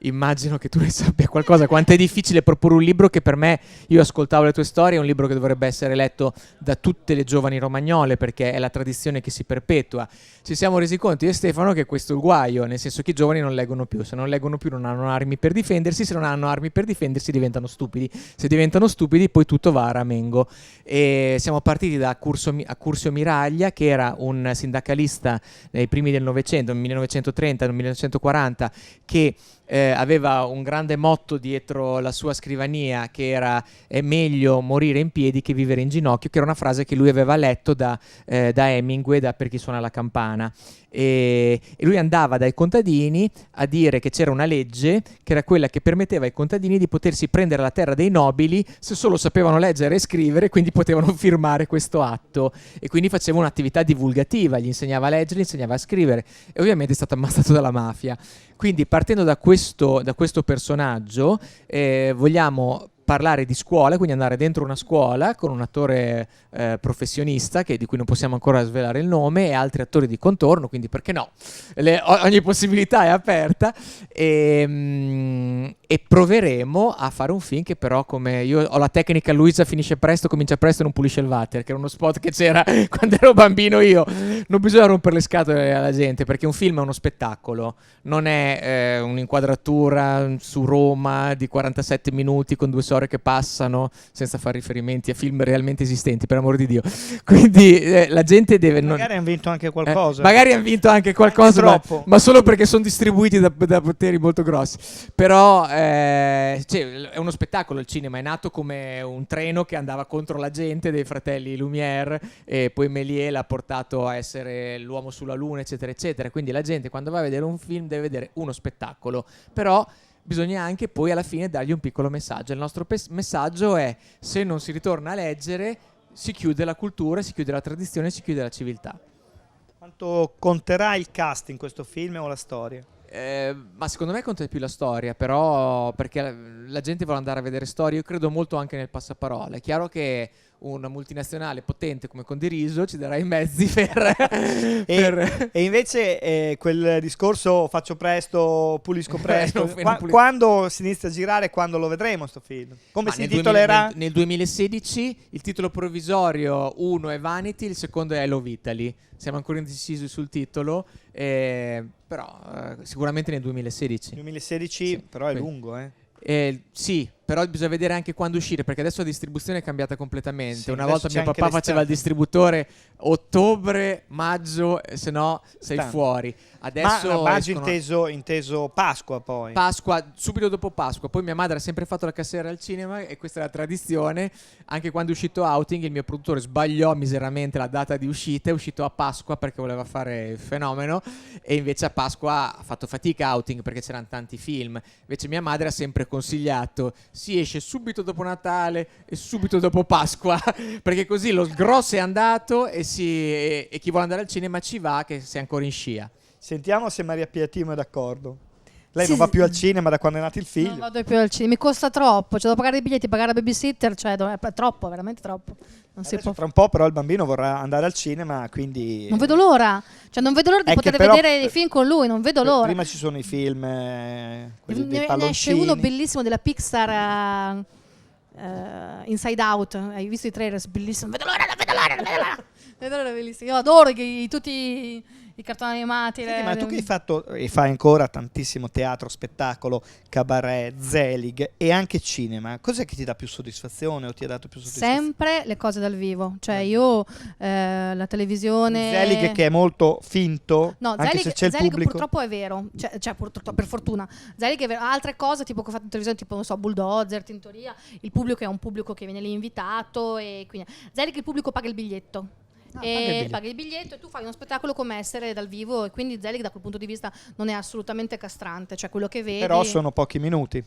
Immagino che tu ne sappia qualcosa. Quanto è difficile proporre un libro che per me, io ascoltavo le tue storie, è un libro che dovrebbe essere letto da tutte le giovani romagnole, perché è la tradizione che si perpetua. Ci siamo resi conto io e Stefano che questo è il guaio, nel senso che i giovani non leggono più, se non leggono più non hanno armi per difendersi, se non hanno armi per difendersi diventano stupidi, se diventano stupidi poi tutto va a ramengo. E siamo partiti da Curzio Miraglia, che era un sindacalista nei primi del Novecento, nel 1930, nel 1940, che aveva un grande motto dietro la sua scrivania, che era è meglio morire in piedi che vivere in ginocchio, che era una frase che lui aveva letto da Hemingway, da Per chi suona la campana. E lui andava dai contadini a dire che c'era una legge che era quella che permetteva ai contadini di potersi prendere la terra dei nobili se solo sapevano leggere e scrivere, quindi potevano firmare questo atto, e quindi faceva un'attività divulgativa, gli insegnava a leggere, gli insegnava a scrivere, e ovviamente è stato ammazzato dalla mafia. Quindi partendo da questo personaggio vogliamo parlare di scuola, quindi andare dentro una scuola con un attore professionista di cui non possiamo ancora svelare il nome, e altri attori di contorno, quindi perché no, ogni possibilità è aperta, e proveremo a fare un film che però, come io ho la tecnica Luisa finisce presto, comincia presto e non pulisce il water, che era uno spot che c'era quando ero bambino io. Non bisogna rompere le scatole alla gente, perché un film è uno spettacolo, non è un'inquadratura su Roma di 47 minuti con 2 storie che passano senza fare riferimenti a film realmente esistenti, per amor di Dio. Quindi la gente deve... Magari hanno vinto anche qualcosa. Magari hanno vinto anche qualcosa, ma solo perché sono distribuiti da poteri molto grossi. Però è uno spettacolo il cinema, è nato come un treno che andava contro la gente dei fratelli Lumière, e poi Méliès l'ha portato a essere l'uomo sulla luna, eccetera, eccetera. Quindi la gente quando va a vedere un film deve vedere uno spettacolo, però bisogna anche poi alla fine dargli un piccolo messaggio. Il nostro messaggio è: se non si ritorna a leggere, si chiude la cultura, si chiude la tradizione, si chiude la civiltà. Quanto conterà il cast in questo film o la storia? Ma secondo me conta di più la storia, però, perché la gente vuole andare a vedere storie. Io credo molto anche nel passaparola. È chiaro che una multinazionale potente come Condiriso ci darà i mezzi per... E invece quel discorso faccio presto, pulisco presto, quando si inizia a girare e quando lo vedremo sto film? Come si intitolerà? Nel 2016 il titolo provvisorio 1 è Vanity, il secondo è I Love Italy. Siamo ancora indecisi sul titolo, però sicuramente nel 2016. 2016 sì, però è lungo, sì, però bisogna vedere anche quando uscire, perché adesso la distribuzione è cambiata completamente. Sì, Una adesso volta c'è mio anche papà faceva il l'estate. distributore ottobre, maggio, se no sei Tanto. fuori. Ma Adesso maggio escono- inteso Pasqua poi. Pasqua, subito dopo Pasqua. Poi mia madre ha sempre fatto la cassiera al cinema e questa è la tradizione. Anche quando è uscito Outing, il mio produttore sbagliò miseramente la data di uscita, è uscito a Pasqua perché voleva fare il fenomeno, e invece a Pasqua ha fatto fatica Outing perché c'erano tanti film. Invece mia madre ha sempre consigliato: si esce subito dopo Natale e subito dopo Pasqua perché così lo sgrosso è andato e chi vuole andare al cinema ci va, che sei ancora in scia. Sentiamo se Maria Pia Timo è d'accordo. Lei Sì, non va sì. più al cinema da quando è nato il figlio. Non vado più al cinema, mi costa troppo, cioè devo pagare i biglietti, pagare la babysitter, cioè è troppo, veramente troppo. Non si Adesso può. tra un po' però il bambino vorrà andare al cinema, quindi... Non vedo l'ora, cioè non vedo l'ora di È che poter però- vedere i film con lui, non vedo l'ora. Prima ci sono i film, quelli dei Ne esce palloncini. uno bellissimo della Pixar, Inside Out, hai visto i trailers? Bellissimo, non vedo l'ora, non vedo l'ora, non vedo l'ora. Vedo l'ora, bellissimo. Io adoro tutti i cartoni animati. Senti, ma tu che hai fatto e fai ancora tantissimo teatro, spettacolo, cabaret, Zelig e anche cinema, cos'è che ti dà più soddisfazione o ti ha dato più soddisfazione? Sempre le cose dal vivo, cioè io la televisione... Zelig che è molto finto, No, anche Zelig, se c'è il Zelig pubblico. purtroppo è vero, cioè purtroppo, per fortuna. Zelig è vero. Altre cose tipo che ho fatto in televisione, tipo non so, Bulldozer, Tintoria, il pubblico è un pubblico che viene lì invitato e quindi Zelig il pubblico paga il biglietto. Ah, E paghi il biglietto e tu fai uno spettacolo come essere dal vivo, e quindi Zelig da quel punto di vista non è assolutamente castrante, cioè quello che vedi. Però sono pochi minuti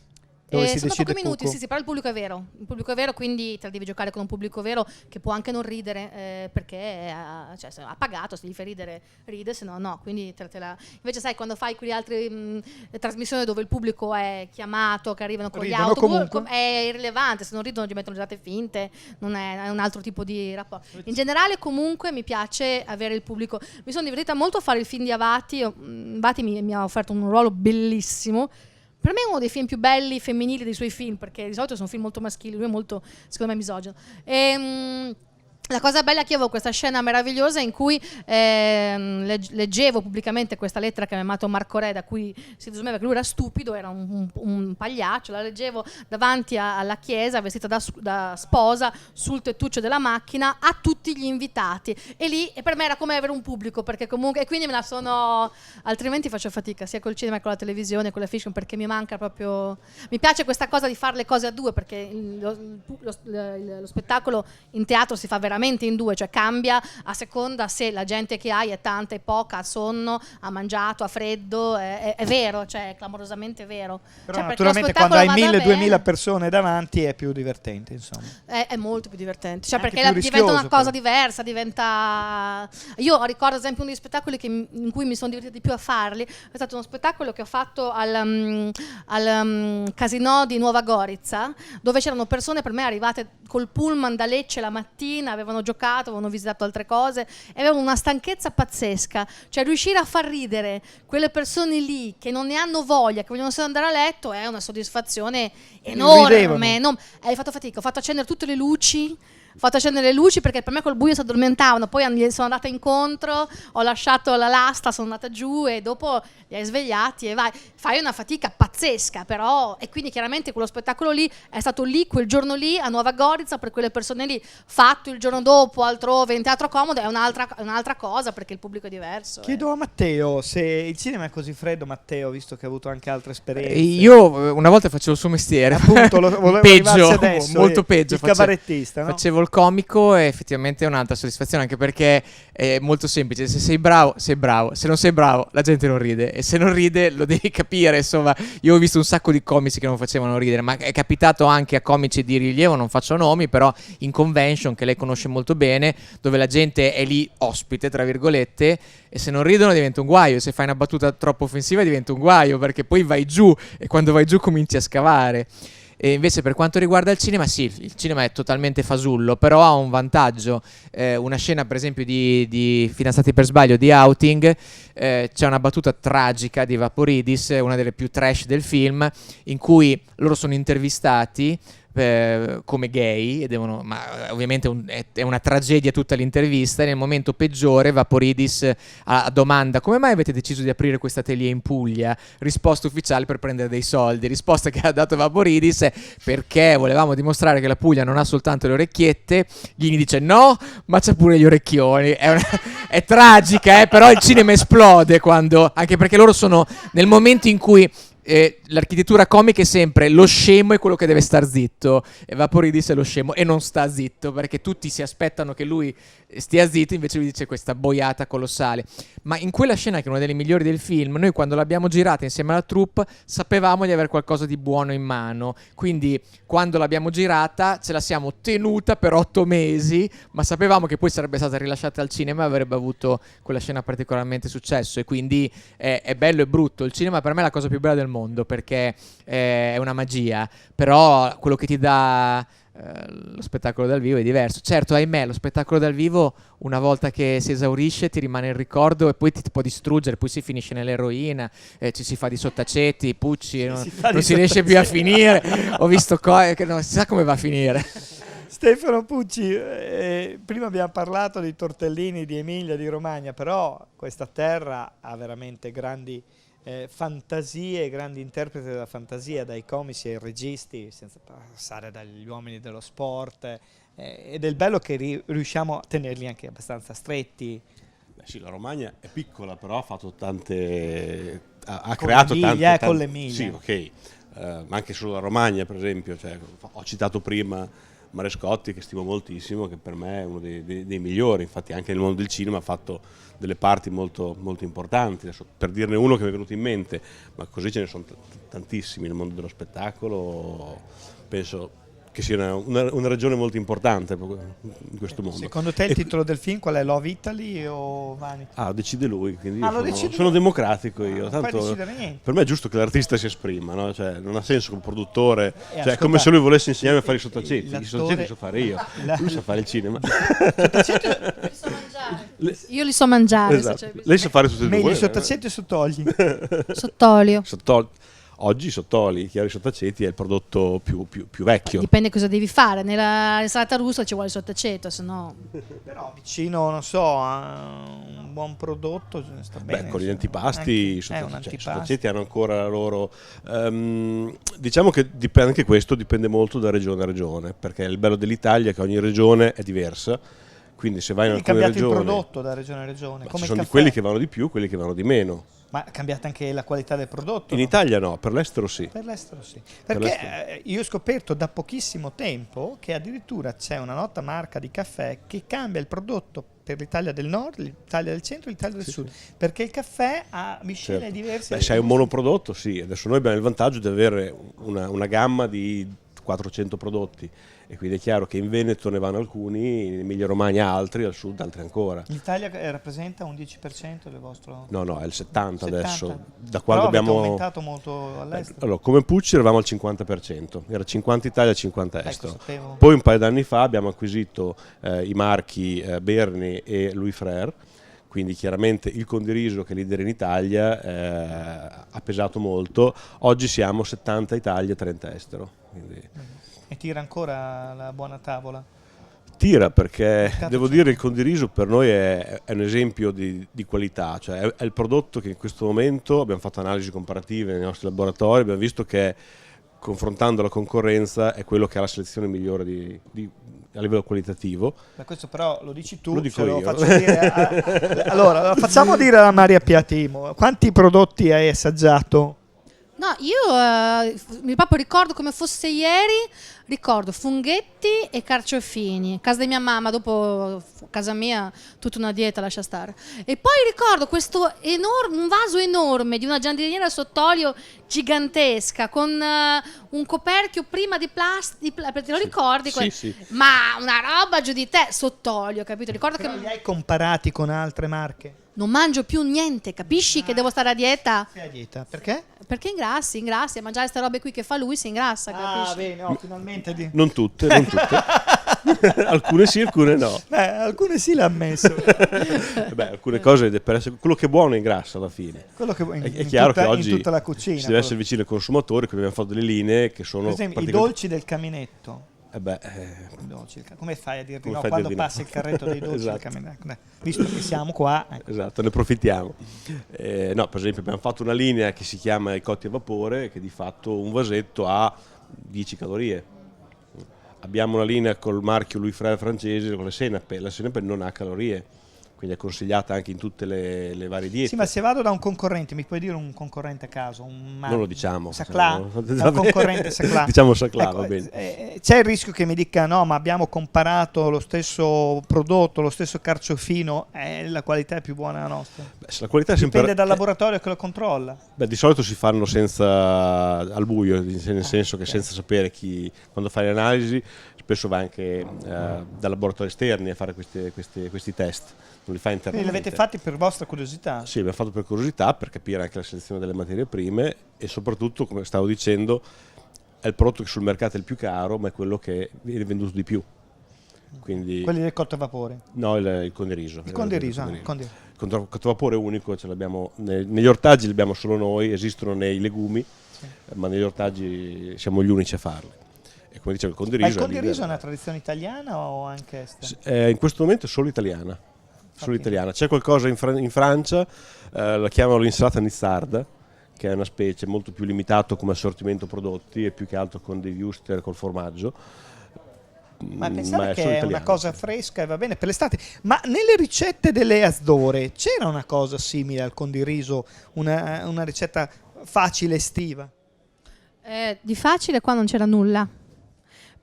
dove si Sono decide pochi minuti, poco. sì, sì, però il pubblico è vero, quindi te la devi giocare con un pubblico vero che può anche non ridere, perché cioè, se ha pagato, se gli fai ridere ride, se no no, quindi invece sai quando fai quelle altre trasmissioni dove il pubblico è chiamato, che arrivano con Ridono gli autobus, comunque. è irrilevante, se non ridono gli mettono risate finte, non è un altro tipo di rapporto. In generale comunque mi piace avere il pubblico, mi sono divertita molto a fare il film di Avati, Avati mi ha offerto un ruolo bellissimo. Per me è uno dei film più belli femminili dei suoi film, perché di solito sono film molto maschili, lui è molto, secondo me, misogino. La cosa bella è che io avevo questa scena meravigliosa in cui leggevo pubblicamente questa lettera che mi ha mandato Marco Re, da cui si desumeva che lui era stupido, era un pagliaccio, la leggevo davanti alla chiesa, vestita da sposa, sul tettuccio della macchina, a tutti gli invitati. E per me era come avere un pubblico, perché comunque, e quindi me la sono, altrimenti faccio fatica, sia col cinema che con la televisione, con la fiction, perché mi manca proprio, mi piace questa cosa di fare le cose a due, perché lo spettacolo in teatro si fa veramente in due, cioè cambia a seconda se la gente che hai è tanta, è poca, ha sonno, ha mangiato, ha freddo, è vero, cioè è clamorosamente vero. Però Cioè, perché lo naturalmente quando hai spettacolo vada 1000-2000 bene, persone davanti è più divertente, insomma. è molto più divertente, cioè Anche perché più diventa una rischioso, cosa però. diversa, io ricordo ad esempio uno degli spettacoli in cui mi sono divertita di più a farli, è stato uno spettacolo che ho fatto al Casinò di Nuova Gorizia, dove c'erano persone per me arrivate col pullman da Lecce la mattina, avevano giocato, avevano visitato altre cose e avevano una stanchezza pazzesca, cioè riuscire a far ridere quelle persone lì che non ne hanno voglia, che vogliono solo andare a letto, è una soddisfazione enorme. Ridevano. Hai fatto fatica, ho fatto accendere tutte le luci, perché per me col buio si addormentavano, poi gli sono andata incontro, ho lasciato la lastra, sono andata giù e dopo li hai svegliati e vai, fai una fatica pazzesca, però, e quindi chiaramente quello spettacolo lì è stato lì quel giorno lì a Nuova Gorizia per quelle persone lì, fatto il giorno dopo altrove in Teatro Comodo è un'altra cosa, perché il pubblico è diverso. Chiedo a Matteo se il cinema è così freddo, Matteo, visto che ha avuto anche altre esperienze. Io una volta facevo il suo mestiere, Appunto, volevo peggio, arrivarci adesso, molto peggio. il cabarettista, no? Facevo il comico e effettivamente è un'altra soddisfazione, anche perché è molto semplice: se sei bravo, sei bravo; se non sei bravo, la gente non ride, e se non ride lo devi capire. Insomma, io ho visto un sacco di comici che non facevano ridere, ma è capitato anche a comici di rilievo, non faccio nomi, però in convention, che lei conosce molto bene, dove la gente è lì ospite, tra virgolette, e se non ridono diventa un guaio, se fai una battuta troppo offensiva diventa un guaio, perché poi vai giù, e quando vai giù cominci a scavare. E invece per quanto riguarda il cinema, sì, il cinema è totalmente fasullo, però ha un vantaggio. Una scena per esempio di Fidanzati per sbaglio, di Outing, c'è una battuta tragica di Vaporidis, una delle più trash del film, in cui loro sono intervistati come gay, ma ovviamente è una tragedia tutta l'intervista. E nel momento peggiore Vaporidis a domanda: come mai avete deciso di aprire questo atelier in Puglia? Risposta ufficiale: per prendere dei soldi. Risposta che ha dato Vaporidis è: perché volevamo dimostrare che la Puglia non ha soltanto le orecchiette. Ghini dice no, ma c'ha pure gli orecchioni. È tragica, però il cinema esplode anche perché loro sono nel momento in cui l'architettura comica è sempre lo scemo è quello che deve star zitto, e Vaporidis è lo scemo e non sta zitto, perché tutti si aspettano che lui stia zitto, invece lui dice questa boiata colossale. Ma in quella scena, che è una delle migliori del film, noi quando l'abbiamo girata insieme alla troupe sapevamo di avere qualcosa di buono in mano, quindi quando l'abbiamo girata ce la siamo tenuta per 8 mesi, ma sapevamo che poi sarebbe stata rilasciata al cinema e avrebbe avuto quella scena particolarmente successo. E quindi è bello e brutto. Il cinema per me è la cosa più bella del mondo, perché è una magia, però quello che ti dà lo spettacolo dal vivo è diverso. Certo, ahimè, lo spettacolo dal vivo, una volta che si esaurisce, ti rimane il ricordo e poi ti può distruggere, poi si finisce nell'eroina, ci si fa di sottaceti, Pucci, non si riesce più a finire. Ho visto cose che non si sa come va a finire. Stefano Pucci, prima abbiamo parlato dei tortellini di Emilia, di Romagna, però questa terra ha veramente grandi fantasie, grandi interpreti della fantasia, dai comici ai registi, senza passare dagli uomini dello sport, ed è il bello che riusciamo a tenerli anche abbastanza stretti. Beh, sì, la Romagna è piccola, però ha fatto tante, ha creato tante, con l'Emilia. Sì, ok, ma anche solo la Romagna, per esempio, cioè, ho citato prima Marescotti, che stimo moltissimo, che per me è uno dei migliori. Infatti anche nel mondo del cinema ha fatto delle parti molto, molto importanti. Adesso, per dirne uno che mi è venuto in mente, ma così ce ne sono tantissimi nel mondo dello spettacolo, penso che sia una regione molto importante in questo mondo. Secondo te il titolo del film qual è? Love Italy o Vanity? Decide lui, quindi sono democratico io. Non puoi Tanto, decidere niente. per me è giusto che l'artista si esprima, no? Cioè, non ha senso come produttore, cioè, è come se lui volesse insegnarmi a fare i sottaceti. I sottaceti li so fare io, lui sa fare il cinema. Io li so mangiare. Esatto. Lei sa fare tutti e due. Meglio sottaceti o sottogli? Sottolio. Oggi sottoli, chiaro, i sottaceti è il prodotto più vecchio. Dipende cosa devi fare. Nella insalata russa ci vuole il sottaceto, se no. Però vicino, non so, a un buon prodotto sta bene. Con gli antipasti, i sottaceti sottaceti hanno ancora la loro. Diciamo che anche questo dipende molto da regione a regione, perché il bello dell'Italia è che ogni regione è diversa. Quindi se vai in alcune regioni, cambiato il prodotto da regione a regione. Come ci sono di quelli che vanno di più, quelli che vanno di meno. Ma è cambiata anche la qualità del prodotto? In Italia no, per l'estero sì. Per l'estero sì. Perché io ho scoperto da pochissimo tempo che addirittura c'è una nota marca di caffè che cambia il prodotto per l'Italia del nord, l'Italia del centro e l'Italia del sud. Perché il caffè ha miscele diverse. Se hai un monoprodotto, sì. Adesso noi abbiamo il vantaggio di avere una gamma di 400 prodotti. E quindi è chiaro che in Veneto ne vanno alcuni, in Emilia Romagna altri, al sud altri ancora. L'Italia rappresenta un 10% del vostro... No, è il 70 adesso. Da Però quando abbiamo aumentato molto all'estero. Allora, come Pucci eravamo al 50%, era 50 Italia, 50 estero. Sapevo. Poi un paio d'anni fa abbiamo acquisito i marchi Berni e Louis Frère, quindi chiaramente il condiriso, che è leader in Italia, ha pesato molto. Oggi siamo 70 Italia, 30 estero. Quindi... E tira ancora la buona tavola? Tira, perché devo dire il condiriso per noi è un esempio di qualità, cioè è il prodotto che in questo momento abbiamo fatto analisi comparative nei nostri laboratori, abbiamo visto che confrontando la concorrenza è quello che ha la selezione migliore a livello qualitativo. Ma questo però lo dici tu, lo dico io. Faccio dire allora, facciamo dire a Maria Piatimo, quanti prodotti hai assaggiato? No, io mi proprio ricordo come fosse ieri, ricordo funghetti e carciofini, casa di mia mamma, dopo casa mia tutta una dieta, lascia stare. E poi ricordo questo un vaso enorme di una giardiniera sott'olio gigantesca con un coperchio prima di plastica, te lo ricordi? Sì. Ma una roba giù di te, sott'olio, capito? Ricordo Però che li hai comparati con altre marche? non mangio più niente, capisci che devo stare a dieta? Sei a dieta, perché? Perché ingrassi, a mangiare queste robe qui che fa lui si ingrassa, capisci? Bene, finalmente Non tutte. Alcune sì, alcune no. Alcune sì l'ha ammesso. Beh, alcune cose per essere quello che è buono ingrassa alla fine. Quello che È chiaro che oggi in tutta la cucina. si deve essere vicino ai consumatori, quindi abbiamo fatto delle linee che sono Per esempio, i praticamente- dolci del caminetto. I Dolci, come fai a dirti Come no fai a quando dirti no? passa il carretto dei dolci del Esatto. caminetto? Visto che siamo qua, ecco. Esatto, ne approfittiamo. No, per esempio abbiamo fatto una linea che si chiama i cotti a vapore, che di fatto un vasetto ha 10 calorie. Abbiamo una linea col marchio Louis Frère francese con le senape. La senape non ha calorie, quindi è consigliata anche in tutte le varie diete. Sì, ma se vado da un concorrente, mi puoi dire un concorrente a caso? Non lo diciamo. Saclà? No. Da un concorrente Saclà. Diciamo Saclà, Ecco, va bene. c'è il rischio che mi dica no, ma abbiamo comparato lo stesso prodotto, lo stesso carciofino, la qualità è più buona della nostra. Beh, se la qualità è sempre Dipende dal laboratorio che lo controlla. Beh, di solito si fanno senza al buio, nel senso che senza sapere chi, quando fai le analisi, spesso va anche da laboratori esterni a fare questi test, non li fa Quindi internamente. li avete fatti per vostra curiosità? Sì, abbiamo fatto per curiosità, per capire anche la selezione delle materie prime e soprattutto, come stavo dicendo, è il prodotto che sul mercato è il più caro, ma è quello che viene venduto di più. Quindi, Quelli del cotto a vapore? no, il condiriso. Il condiriso, Il cotto a vapore unico ce l'abbiamo negli ortaggi, li abbiamo solo noi, esistono nei legumi, ma negli ortaggi siamo gli unici a farli. E come dicevo, il condiriso. Ma il condiriso è una tradizione italiana o anche estera? In questo momento è solo italiana. Solo italiana. C'è qualcosa in Francia, la chiamano l'insalata nizzarda, che è una specie molto più limitato come assortimento prodotti e più che altro con dei wuster col formaggio. Ma pensate che solo è italiano. una cosa fresca e va bene per l'estate. Ma nelle ricette delle Asdore c'era una cosa simile al condiriso, una ricetta facile estiva? Di facile qua non c'era nulla.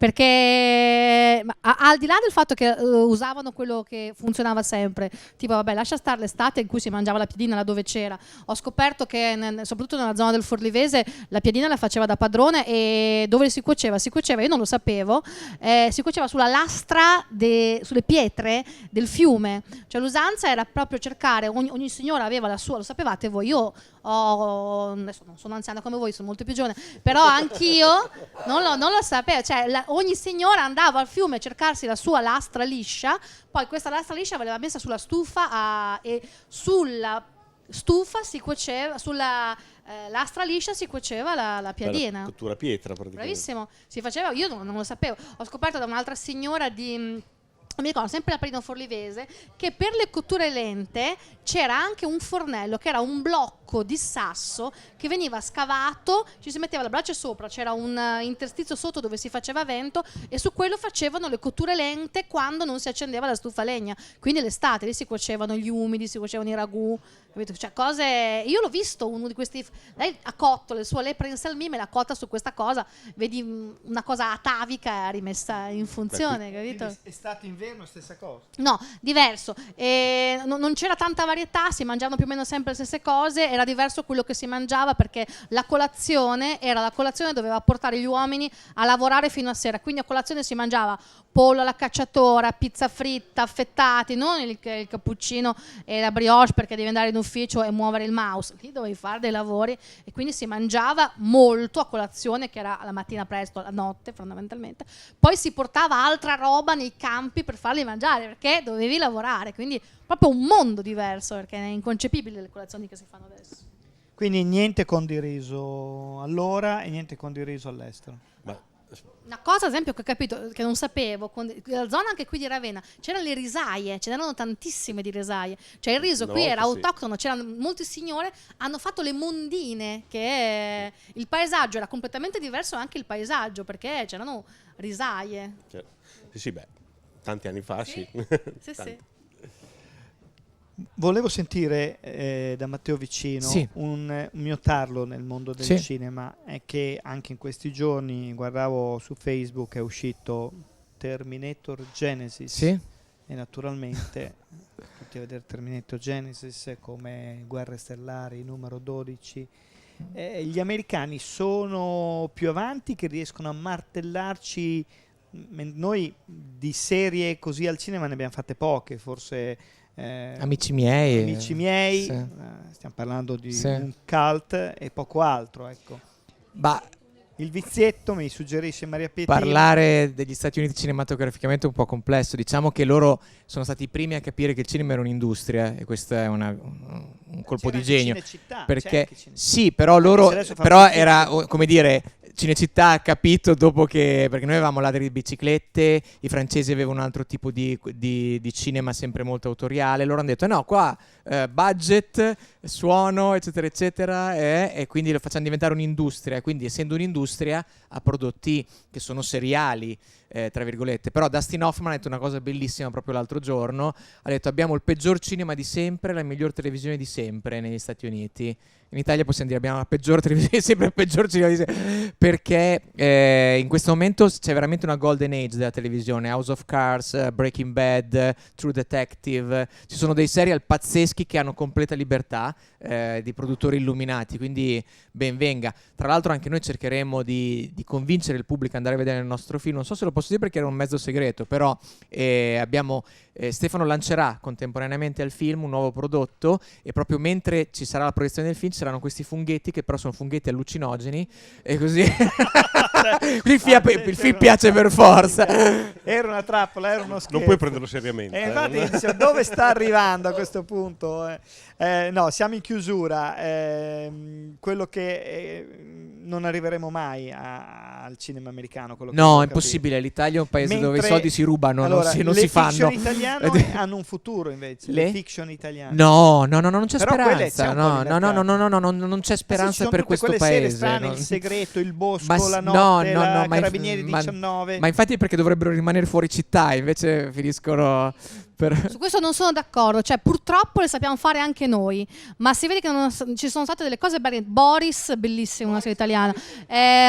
Perché al di là del fatto che usavano quello che funzionava sempre, tipo vabbè lascia stare l'estate in cui si mangiava la piadina laddove c'era, ho scoperto che soprattutto nella zona del Forlivese la piadina la faceva da padrone e dove si cuoceva, io non lo sapevo, si cuoceva sulla lastra, sulle pietre del fiume, cioè l'usanza era proprio cercare, ogni signora aveva la sua, lo sapevate voi, io adesso non sono anziana come voi, sono molto più giovane, però anch'io non lo sapevo, cioè ogni signora andava al fiume a cercarsi la sua lastra liscia, poi questa lastra liscia veniva messa sulla stufa e sulla stufa si cuoceva, sulla lastra liscia si cuoceva la piadina. Cottura a pietra praticamente. Bravissimo, si faceva, io non lo sapevo, ho scoperto da un'altra signora mi ricordo sempre la Parino Forlivese che per le cotture lente c'era anche un fornello che era un blocco di sasso che veniva scavato, ci si metteva la brace sopra, c'era un interstizio sotto dove si faceva vento e su quello facevano le cotture lente quando non si accendeva la stufa a legna, quindi l'estate lì si cuocevano gli umidi, si cuocevano i ragù, capito? Cioè cose, io l'ho visto uno di questi, lei ha cotto le sue lepre in salmì, me l'ha cotta su questa cosa, vedi una cosa atavica rimessa in funzione, capito? Estate, inverno, stessa cosa? No, diverso. Non c'era tanta varietà, si mangiavano più o meno sempre le stesse cose, era diverso quello che si mangiava perché la colazione doveva portare gli uomini a lavorare fino a sera, quindi a colazione si mangiava pollo alla cacciatora, pizza fritta, affettati, non il cappuccino e la brioche perché devi andare in ufficio e muovere il mouse, lì dovevi fare dei lavori e quindi si mangiava molto a colazione che era la mattina presto, la notte fondamentalmente, poi si portava altra roba nei campi per farli mangiare perché dovevi lavorare, quindi proprio un mondo diverso perché è inconcepibile le colazioni che si fanno adesso. Quindi niente condiriso all'ora e niente condiriso all'estero. Una cosa, ad esempio, che ho capito, che non sapevo, la zona anche qui di Ravenna, c'erano le risaie, ce n'erano tantissime di risaie. Cioè il riso qui era autoctono, c'erano molte signore, hanno fatto le mondine, che il paesaggio era completamente diverso anche il paesaggio, perché c'erano risaie. Sì, beh, tanti anni fa, sì. Sì. Volevo sentire da Matteo Vicino un mio tarlo nel mondo del cinema, è che anche in questi giorni guardavo su Facebook, è uscito Terminator Genesis e naturalmente tutti a vedere Terminator Genesis come Guerre Stellari numero 12. Gli americani sono più avanti, che riescono a martellarci. Noi di serie così al cinema ne abbiamo fatte poche, forse Amici miei, stiamo parlando di un cult e poco altro, ecco. Il vizietto, mi suggerisce Maria Pia Timo. Parlare degli Stati Uniti cinematograficamente è un po' complesso. Diciamo che loro sono stati i primi a capire che il cinema era un'industria, e questo è un colpo di genio. Cinecittà, Perché c'è anche sì, però loro adesso fa però fatica. era come dire, Cinecittà ha capito dopo che, perché noi avevamo ladri di biciclette, i francesi avevano un altro tipo di cinema sempre molto autoriale, loro hanno detto no, qua budget, suono, eccetera eccetera, e quindi lo facciamo diventare un'industria, quindi essendo un'industria ha prodotti che sono seriali, tra virgolette. Però Dustin Hoffman ha detto una cosa bellissima proprio l'altro giorno, ha detto abbiamo il peggior cinema di sempre, la miglior televisione di sempre negli Stati Uniti. In Italia possiamo dire abbiamo la peggior televisione di sempre, il peggior cinema di sempre, perché in questo momento c'è veramente una golden age della televisione. House of Cards, Breaking Bad, True Detective, ci sono dei serial pazzeschi che hanno completa libertà, di produttori illuminati, quindi ben venga. Tra l'altro anche noi cercheremo di convincere il pubblico ad andare a vedere il nostro film, non so se lo posso dire perché era un mezzo segreto, però abbiamo Stefano lancerà contemporaneamente al film un nuovo prodotto, e proprio mentre ci sarà la proiezione del film ci saranno questi funghetti che però sono funghetti allucinogeni, e così il film piace per forza. Era una trappola, era uno scherzo. Non puoi prenderlo seriamente. Infatti dicevo, dove sta arrivando a questo punto? No, siamo in chiusura. Quello che non arriveremo mai al cinema americano. Quello che No, devo è impossibile. capire. L'Italia è un paese dove i Mentre- soldi si rubano, allora, non le si fanno. fiction italiane hanno un futuro invece. Le Le? fiction italiane. No, non c'è Però quelle c'è speranza. un po' di mercato. Non c'è Ci speranza sono per tutte questo quelle serie paese. strane, non- Il segreto, Il bosco, Ma La no, notte, no, la ma inf- Carabinieri ma- 19. Ma infatti perché dovrebbero rimanere fuori città, invece finiscono per... Su questo non sono d'accordo, cioè purtroppo le sappiamo fare anche noi, ma si vede che ci sono state delle cose belle. Boris, bellissima, una serie italiana,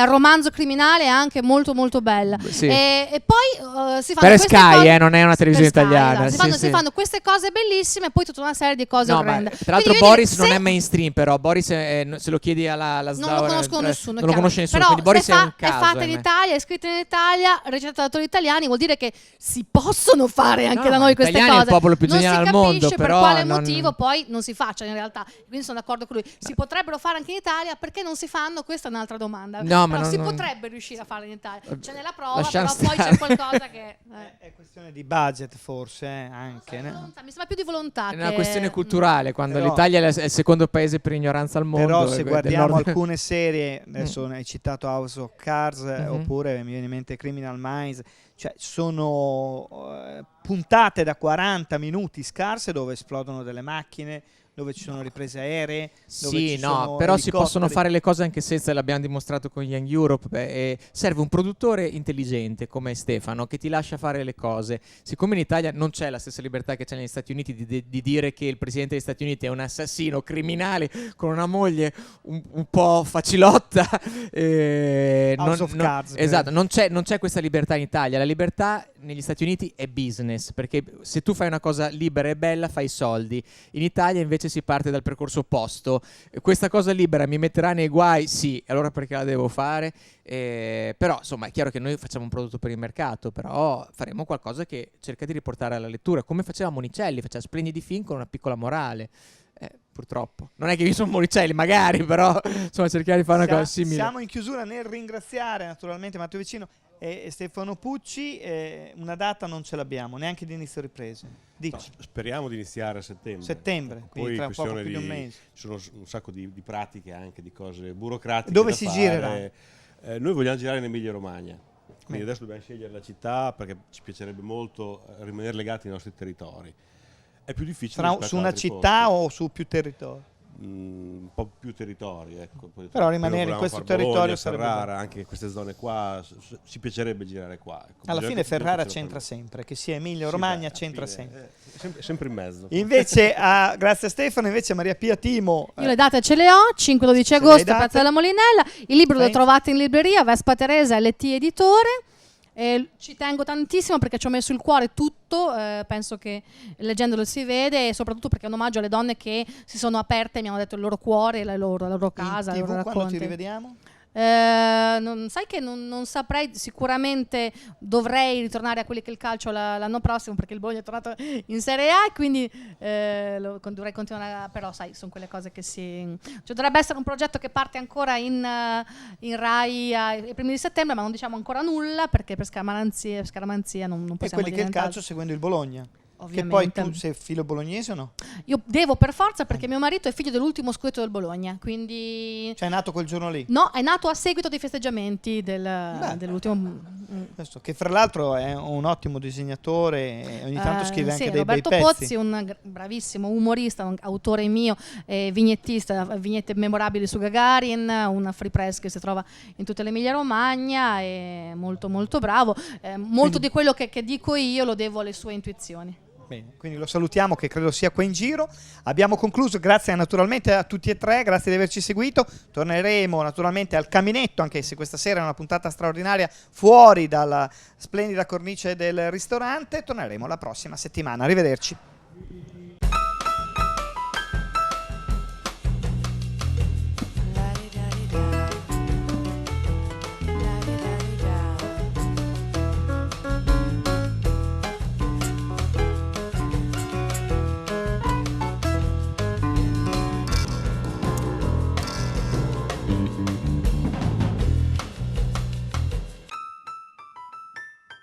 romanzo criminale anche molto molto bella. Sì. E poi si fanno Per queste Sky, cose- non è una televisione per Sky, italiana. esatto. Sì, Si fanno queste cose bellissime e poi tutta una serie di cose No, ma orrende. tra l'altro Quindi, Boris non se- è mainstream, però Boris se lo chiedi alla non Sdaura, lo conoscono nessuno, non lo conosce nessuno, però quindi Boris se è un è caso. fatta in Italia, è scritta in Italia, recitata da attori italiani, vuol dire che si possono fare anche No, da ma noi queste italiani è il cose. popolo più non si geniale al capisce mondo, per però quale non- motivo poi non si faccia in realtà. Quindi sono d'accordo con lui. Si potrebbero fare anche in Italia, perché non si fanno? Questa è un'altra domanda. No, ma però si non- potrebbe riuscire a farlo in Italia. Ce n'è la prova, Lasciamo però poi stare. c'è qualcosa che È questione di budget forse anche. mi sembra più di volontà È una che- questione culturale, quando Però- l'Italia è il secondo paese per ignoranza al mondo. Però se del guardiamo nord- alcune serie, adesso hai citato House of Cards, Mhm. oppure mi viene in mente Criminal Minds, cioè sono puntate da 40 minuti scarse dove esplodono delle macchine, dove ci sono riprese aeree, dove Sì, ci no, sono però si possono elicotteri. fare le cose anche senza, l'abbiamo dimostrato con Young Europe. Serve un produttore intelligente come Stefano che ti lascia fare le cose. Siccome in Italia non c'è la stessa libertà che c'è negli Stati Uniti di dire che il presidente degli Stati Uniti è un assassino criminale con una moglie un po' facilotta, House of Cards, esatto, non c'è questa libertà in Italia. La libertà negli Stati Uniti è business, perché se tu fai una cosa libera e bella fai soldi. In Italia invece si parte dal percorso opposto. Questa cosa libera mi metterà nei guai? Sì, allora perché la devo fare? Però insomma è chiaro che noi facciamo un prodotto per il mercato, però faremo qualcosa che cerca di riportare alla lettura, come faceva Monicelli, faceva splendidi film con una piccola morale. Purtroppo non è che io sono Monicelli, magari, però insomma cerchiamo di fare una cosa simile. Siamo in chiusura nel ringraziare naturalmente Matteo Vicino e Stefano Pucci. Una data non ce l'abbiamo, neanche di inizio riprese. Dici. No, speriamo di iniziare a settembre. Settembre, quindi Poi tra poco questione più di un mese. ci sono un sacco di pratiche, anche di cose burocratiche. Dove da si fare. girerà? Noi vogliamo girare in Emilia Romagna. Quindi Bene. adesso dobbiamo scegliere la città perché ci piacerebbe molto rimanere legati ai nostri territori. È più difficile rispetto Su ad una altri città posti. o su più territori? Un po' più territori, ecco. Poi Però prima rimanere in volevamo questo far territorio Bologna, sarebbe Ferrara, bello. anche queste zone qua, ci piacerebbe girare qua. Ecco. Alla Bisogna fine che- Ferrara bisogna che ce lo c'entra permetta. sempre, che sia Emilia Sì, Romagna dai, alla c'entra fine, sempre. sempre in mezzo. Invece, grazie a Stefano, invece Maria Pia Timo. Io le date ce le ho, 5-12 Ce le hai agosto, date? Piazza della Molinella. Il libro lo Sì. trovate in libreria, Vespa Teresa, LT Editore. Ci tengo tantissimo perché ci ho messo il cuore tutto, penso che leggendolo si vede, e soprattutto perché è un omaggio alle donne che si sono aperte e mi hanno detto il loro cuore, la loro casa, In i loro TV quando ti racconti. rivediamo? Sai che non saprei, sicuramente dovrei ritornare a quelli che è il calcio l'anno prossimo, perché il Bologna è tornato in Serie A e quindi dovrei continuare, però sai, sono quelle cose che cioè, dovrebbe essere un progetto che parte ancora in Rai ai primi di settembre, ma non diciamo ancora nulla perché per scaramanzia non E possiamo quelli che dire il calcio nient'altro. seguendo il Bologna. Ovviamente. Che poi tu sei filo bolognese o no? Io devo per forza, perché mio marito è figlio dell'ultimo scudetto del Bologna, quindi Cioè è nato quel giorno lì? no, è nato a seguito dei festeggiamenti dell'ultimo. Questo, che fra l'altro è un ottimo disegnatore e ogni tanto scrive anche sì, dei bei Roberto pezzi. Pozzi, un bravissimo umorista, un autore mio, vignettista, vignette memorabili su Gagarin, un free press che si trova in tutta l'Emilia Romagna, è molto molto bravo. Molto di quello che dico io lo devo alle sue intuizioni. Bene, quindi lo salutiamo, che credo sia qua in giro. Abbiamo concluso, grazie naturalmente a tutti e tre, grazie di averci seguito. Torneremo naturalmente al caminetto, anche se questa sera è una puntata straordinaria fuori dalla splendida cornice del ristorante. Torneremo la prossima settimana. Arrivederci.